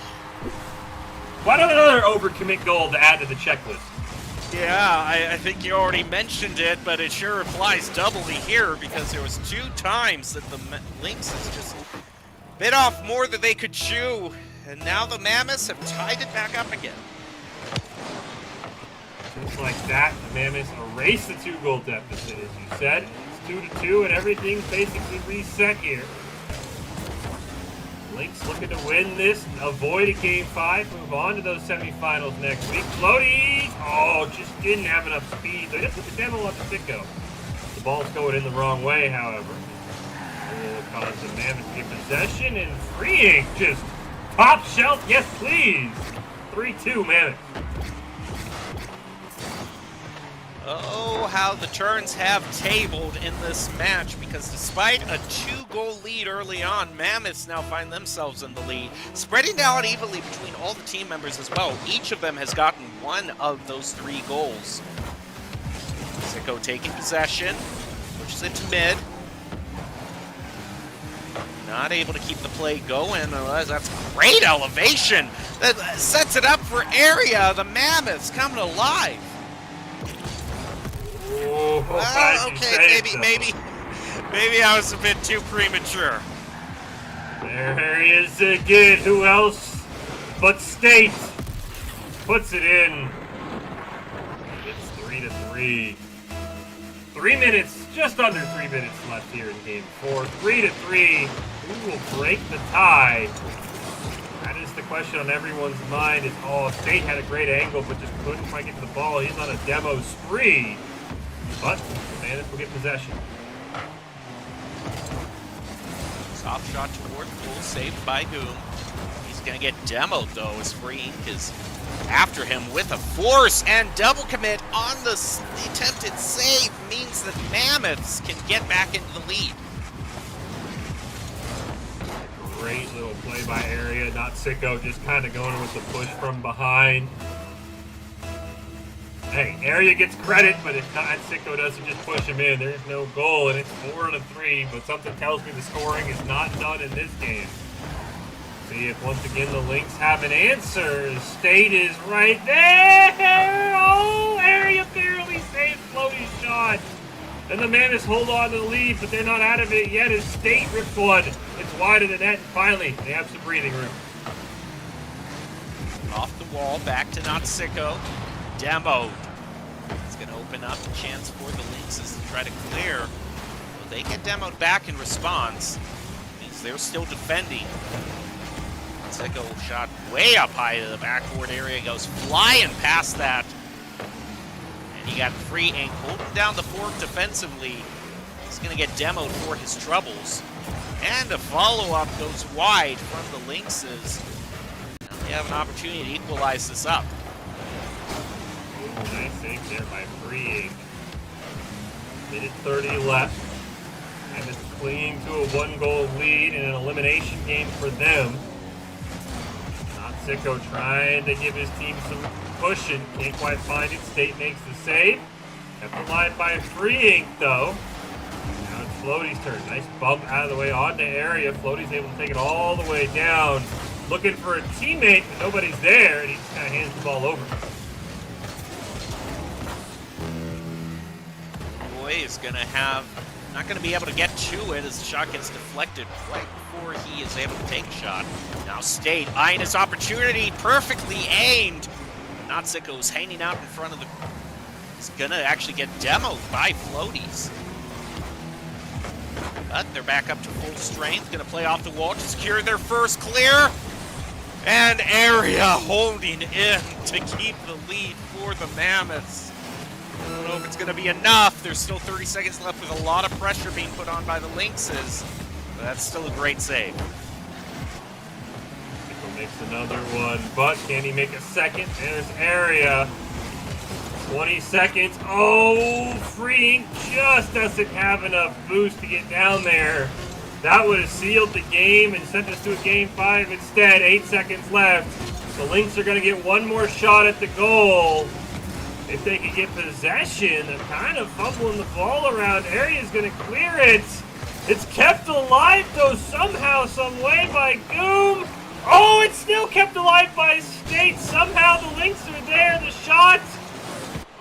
Why not another overcommit goal to add to the checklist? Yeah, I think you already mentioned it, but it sure applies doubly here because there was 2 times that the Lynxes just bit off more than they could chew, and now the Mammoths have tied it back up again. Just like that, the Mammoths erase the 2-goal deficit, as you said. It's 2-2, and everything's basically reset here. Lynx looking to win this, avoid a Game 5, move on to those semifinals next week. Floaties! Oh, just didn't have enough speed. They just put the demo on the Sicko. The ball's going in the wrong way, however. Will cause the Mammoths to get possession, and Free Ink just top shelf, yes please! 3-2 Mammoths. Oh, how the turns have tabled in this match, because despite a 2-goal lead early on, Mammoths now find themselves in the lead, spreading out evenly between all the team members as well. Each of them has gotten 1 of those 3 goals. Sicko taking possession, pushes it to mid. Not able to keep the play going. That's great elevation. That sets it up for Area. The Mammoths coming alive. Oh, Well, okay, maybe I was a bit too premature. There he is again. Who else but State puts it in. It's 3-3. 3 minutes, just under 3 minutes left here in Game 4. 3-3. Who will break the tie? That is the question on everyone's mind. Is State had a great angle, but just couldn't quite get to the ball. He's on a demo spree. But the Mammoths will get possession. Soft shot toward goal, saved by Goom. He's going to get demoed, though, as Free Ink is after him with a force, and double commit on the attempted save means that Mammoths can get back into the lead. Great little play by Area. Not Sicko, just kind of going with the push from behind. Hey, Area gets credit, but if not, Sicko doesn't just push him in. There's no goal, and it's 4-3, but something tells me the scoring is not done in this game. See if once again the Lynx have an answer. State is right there. Oh, Area barely saved Floaty's shot. And the Mammoths hold on to the lead, but they're not out of it yet as State rips one. It's wide of the net, and finally, they have some breathing room. Off the wall, back to Not Sicko. Demoed. It's going to open up a chance for the Lynxes to try to clear. Well, they get demoed back in response. Means they're still defending. Sicko shot way up high to the backboard area, goes flying past that. And he got free ink, holding down the fork defensively. He's going to get demoed for his troubles. And a follow-up goes wide from the Lynxes. Now they have an opportunity to equalize this up. Ooh, nice save there by Free Ink. Minute 30 left. And it's clinging to a 1-goal lead in an elimination game for them. Sicko trying to give his team some pushing. Can't quite find it. State makes the save. Kept alive by Free Ink, though. Now it's Floaty's turn. Nice bump out of the way onto Area. Floaty's able to take it all the way down. Looking for a teammate, but nobody's there, and he just kind of hands the ball over. Boy is going to have... not going to be able to get to it as the shot gets deflected right before he is able to take a shot. Now State eyeing his opportunity, perfectly aimed. Not Sicko's hanging out in front of the... He's going to actually get demoed by Floaties. But they're back up to full strength, going to play off the wall to secure their first clear. And Area holding in to keep the lead for the Mammoths. I don't know if it's going to be enough. There's still 30 seconds left with a lot of pressure being put on by the Lynxes. But that's still a great save. Sicko makes another one, but can he make a second? There's Area. 20 seconds. Oh, Free Ink just doesn't have enough boost to get down there. That would have sealed the game and sent us to a game 5 instead. 8 seconds left. The Lynx are going to get one more shot at the goal. If they could get possession, they're kind of fumbling the ball around. Area's going to clear it. It's kept alive, though, somehow, some way by Goom. Oh, it's still kept alive by State. Somehow the Lynx are there. The shot.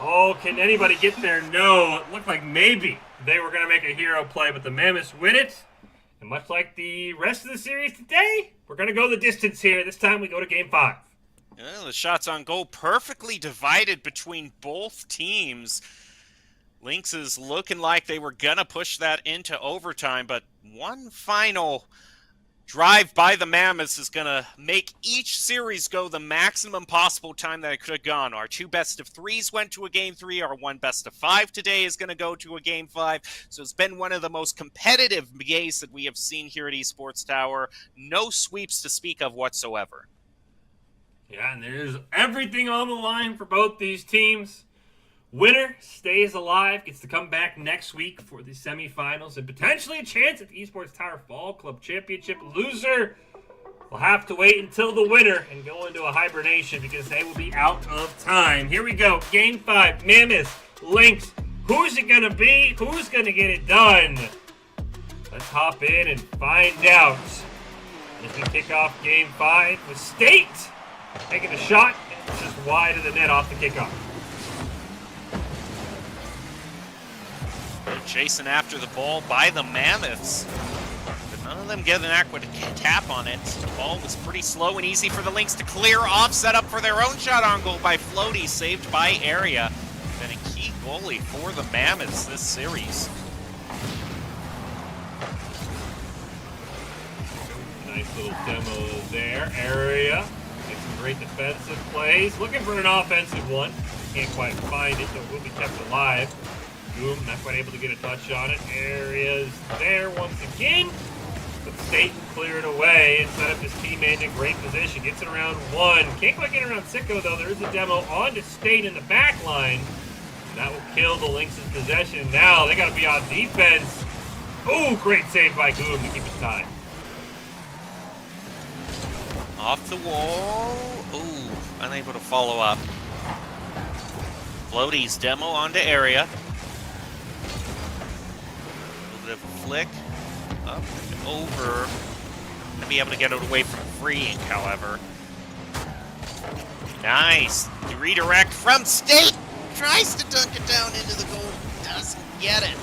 Oh, can anybody get there? No. It looked like maybe they were going to make a hero play, but the Mammoths win it. And much like the rest of the series today, we're going to go the distance here. This time we go to Game 5. Well, the shots on goal perfectly divided between both teams. Lynxes looking like they were going to push that into overtime, but one final drive by the Mammoths is going to make each series go the maximum possible time that it could have gone. Our 2 best-of-3s went to a Game 3. Our 1 best-of-5 today is going to go to a Game 5. So it's been one of the most competitive games that we have seen here at Esports Tower. No sweeps to speak of whatsoever. Yeah, and there's everything on the line for both these teams. Winner stays alive, gets to come back next week for the semifinals and potentially a chance at the Esports Tower Fall Club Championship. Loser will have to wait until the winner and go into a hibernation because they will be out of time. Here we go. Game 5. Mammoths, Lynx. Who's it going to be? Who's going to get it done? Let's hop in and find out. As we kick off Game 5 with State taking a shot. It's just wide of the net off the kickoff. They're chasing after the ball by the Mammoths, but none of them get an adequate tap on it. The ball was pretty slow and easy for the Lynx to clear off, set up for their own shot on goal by Floaty, saved by Area. Been a key goalie for the Mammoths this series. Nice little demo there. Area makes some great defensive plays. Looking for an offensive one. Can't quite find it, so it will be kept alive. Goom not quite able to get a touch on it. Area's there once again. But State clear it away and set up his teammate in a great position. Gets it around 1. Can't quite get around Sicko, though. There is a demo onto State in the back line. That will kill the Lynx' possession. Now they got to be on defense. Oh, great save by Goom to keep it tied. Off the wall. Ooh, unable to follow up. Floaty's demo onto area. A little bit of a flick. Up and over. Gonna be able to get it away from Freeing, however. Nice. The redirect from State. Tries to dunk it down into the goal. Doesn't get it.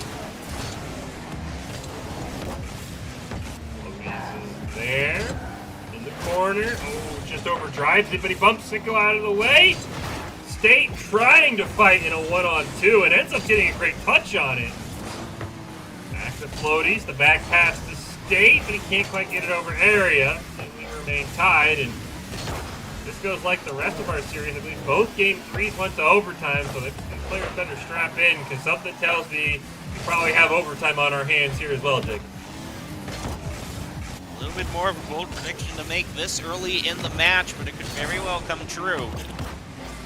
Floaties is there. In the corner. Oh, just overdrives it, but he bumps Sicko out of the way. State trying to fight in a 1-on-2 and ends up getting a great touch on it. Back to Floaties, the back pass to State, but he can't quite get it over area. And we remain tied, and this goes like the rest of our series. I believe both game 3s went to overtime, so the players better strap in, because something tells me we probably have overtime on our hands here as well, Jake. A little bit more of a bold prediction to make this early in the match, but it could very well come true.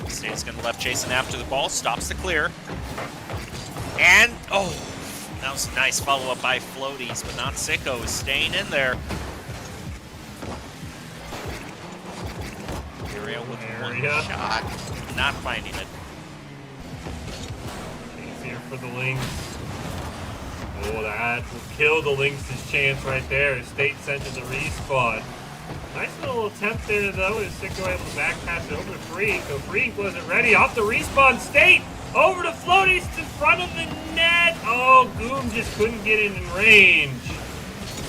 State's going to left chasing after the ball, stops the clear. And, oh, that was a nice follow-up by Floaties, but not Sicko, is staying in there. Area with one shot, not finding it. Easier for the Lynx. Oh, that will kill the Lynx' chance right there as State sent to the respawn. Nice little attempt there, though, as Sicko able to back pass it over to Freak. So Freak wasn't ready. Off the respawn, State over to Floaties in front of the net. Oh, Goom just couldn't get in range.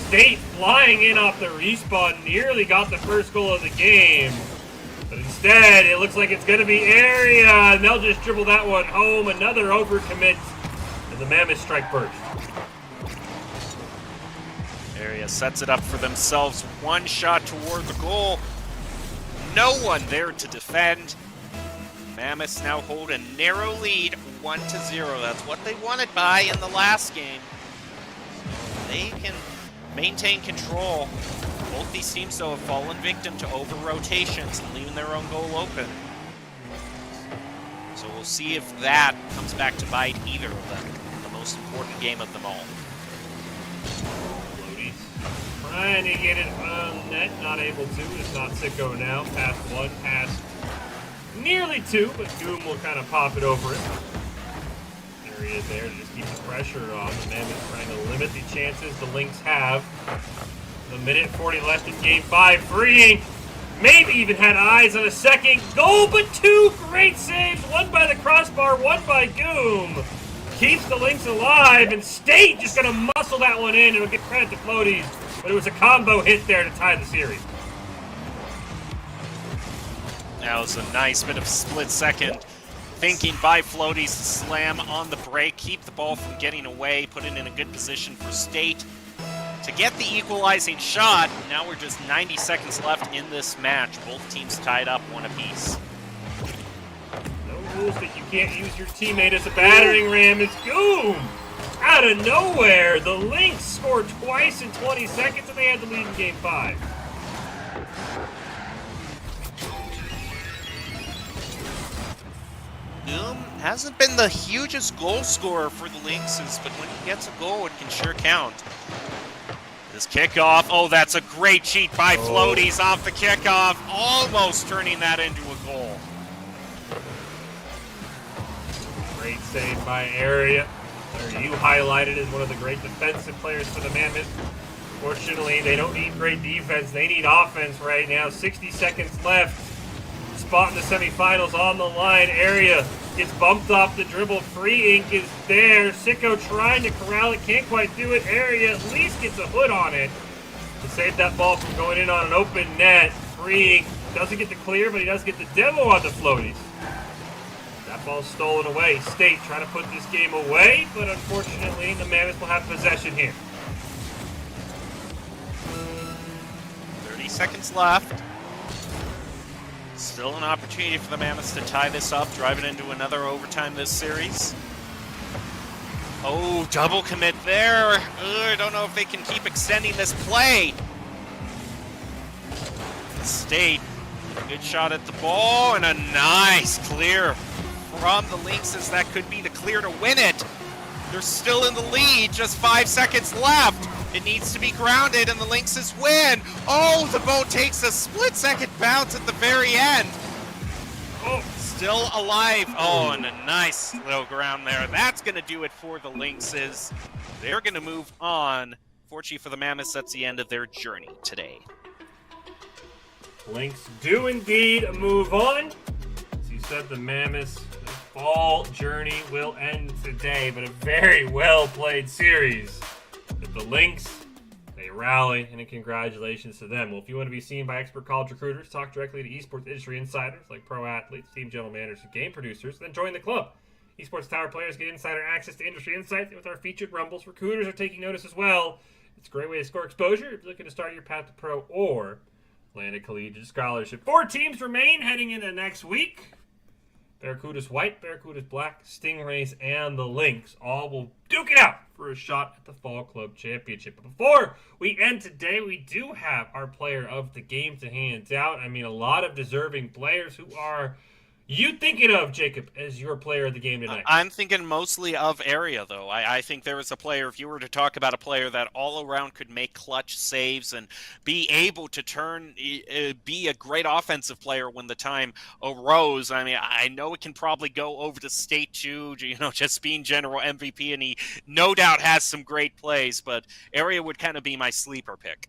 State flying in off the respawn nearly got the first goal of the game. But instead, it looks like it's going to be area, and they'll just dribble that one home. Another overcommit, and the Mammoth strike first. Area sets it up for themselves. One shot toward the goal. No one there to defend. Mammoths now hold a narrow lead, 1-0. That's what they wanted by in the last game. They can maintain control. Both these teams, though, have fallen victim to over-rotations and leaving their own goal open. So we'll see if that comes back to bite either of them in the most important game of them all. Trying to get it on net, not able to. It's not Sicko now. Pass 1, pass nearly 2, but Goom will kind of pop it over it. There he is there to just keep the pressure on. The Mammoth trying to limit the chances the Lynx have. A minute 40 left in game 5. Freeing. Maybe even had eyes on a second goal, but 2 great saves. One by the crossbar, one by Goom. Keeps the Lynx alive, and State just going to muscle that one in. It'll get credit to Floaties. But it was a combo hit there to tie the series. That was a nice bit of split-second thinking by Floaties to slam on the break, keep the ball from getting away, put it in a good position for State to get the equalizing shot. Now we're just 90 seconds left in this match. Both teams tied up 1 apiece. No rules that you can't use your teammate as a battering ram. It's Goom! Out of nowhere, the Lynx scored twice in 20 seconds, and they had the lead in game 5. Goom hasn't been the hugest goal scorer for the Lynxes, but when he gets a goal, it can sure count. This kickoff, oh, that's a great cheat by Floaties off the kickoff, almost turning that into a goal. Great save by Area. You highlighted as one of the great defensive players for the Mammoth. Fortunately, they don't need great defense. They need offense right now. 60 seconds left. Spot in the semifinals on the line. Area gets bumped off the dribble. Free Ink is there. Sicko trying to corral it. Can't quite do it. Area at least gets a hood on it to save that ball from going in on an open net. Free Ink doesn't get the clear, but he does get the demo on the Floaties. That ball's stolen away. State trying to put this game away, but unfortunately, the Mammoths will have possession here. 30 seconds left. Still an opportunity for the Mammoths to tie this up, drive it into another overtime this series. Oh, double commit there. I don't know if they can keep extending this play. State, good shot at the ball, and a nice clear from the Lynxes. That could be the clear to win it. They're still in the lead, just 5 seconds left. It needs to be grounded, and the Lynxes win. Oh, the boat takes a split-second bounce at the very end. Oh, still alive. Oh, and a nice little ground there. That's going to do it for the Lynxes. They're going to move on. Fortunately for the Mammoths, that's the end of their journey today. Lynx do indeed move on. As you said, the Mammoths' fall journey will end today, but a very well-played series. With the Lynx, they rally, and congratulations to them. Well, if you want to be seen by expert college recruiters, talk directly to esports industry insiders like pro athletes, team general managers, and game producers, then join the club. Esports Tower players get insider access to industry insights, and with our featured rumbles, recruiters are taking notice as well. It's a great way to score exposure if you're looking to start your path to pro or land a collegiate scholarship. 4 teams remain heading into next week. Barracudas White, Barracudas Black, Stingrays, and the Lynx all will duke it out for a shot at the Fall Club Championship. But before we end today, we do have our player of the game to hand out. I mean, a lot of deserving players. Who are you thinking of, Jacob, as your player of the game tonight? I'm thinking mostly of area, though. I think there is a player, if you were to talk about a player that all around could make clutch saves and be able to be a great offensive player when the time arose. I mean, I know it can probably go over to State too, just being general MVP, and he no doubt has some great plays, but area would kind of be my sleeper pick.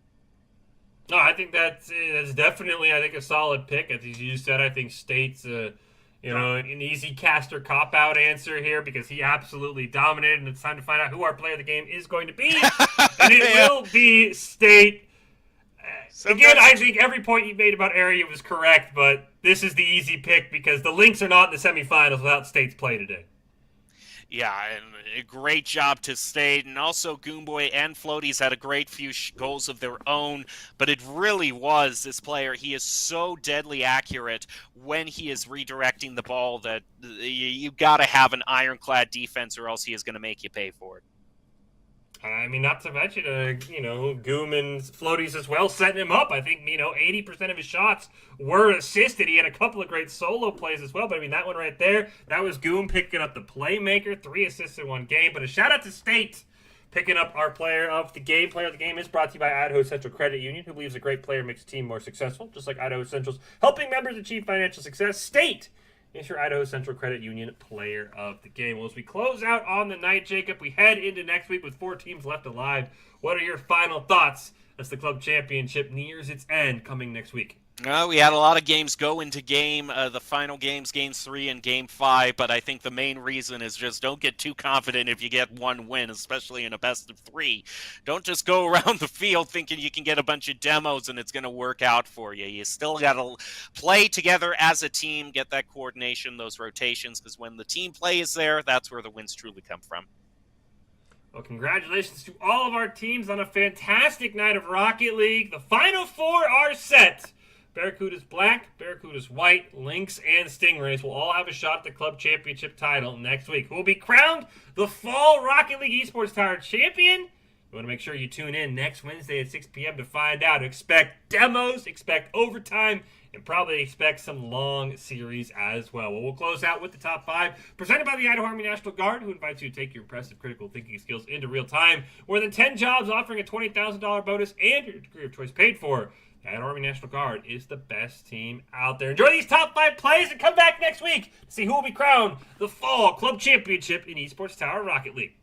No, I think that's definitely, a solid pick. As you said, I think State's an easy caster cop-out answer here because he absolutely dominated, and it's time to find out who our player of the game is going to be. And it will be State. Again, I think every point you made about area was correct, but this is the easy pick because the Lynx are not in the semifinals without State's play today. Yeah, and a great job to State, and also Goomboy and Floaties had a great few goals of their own, but it really was this player. He is so deadly accurate when he is redirecting the ball that you got to have an ironclad defense or else he is going to make you pay for it. I mean, not to mention, Goom and Floaties as well, setting him up. I think, 80% of his shots were assisted. He had a couple of great solo plays as well, but that one right there, that was Goom picking up the playmaker, 3 assists in 1 game. But a shout out to State picking up our player of the game. Player of the game is brought to you by Idaho Central Credit Union, who believes a great player makes a team more successful, just like Idaho Central's helping members achieve financial success. State is your Idaho Central Credit Union player of the game. Well, as we close out on the night, Jacob, we head into next week with 4 teams left alive. What are your final thoughts as the club championship nears its end coming next week? We had a lot of games go into the final games, Game 3 and Game 5, but I think the main reason is just don't get too confident if you get 1 win, especially in a best of 3. Don't just go around the field thinking you can get a bunch of demos and it's going to work out for you. You still got to play together as a team, get that coordination, those rotations, because when the team play is there, that's where the wins truly come from. Well, congratulations to all of our teams on a fantastic night of Rocket League. The final 4 are set. Barracudas Black, Barracudas White, Lynx, and Stingrays will all have a shot at the club championship title next week. Who will be crowned the Fall Rocket League Esports Tower champion? You want to make sure you tune in next Wednesday at 6 p.m. to find out. Expect demos, expect overtime, and probably expect some long series as well. We'll close out with the top 5, presented by the Idaho Army National Guard, who invites you to take your impressive critical thinking skills into real time. More than 10 jobs offering a $20,000 bonus and your degree of choice paid for. The Idaho Army National Guard is the best team out there. Enjoy these top 5 plays and come back next week to see who will be crowned the Fall Club Championship in Esports Tower Rocket League.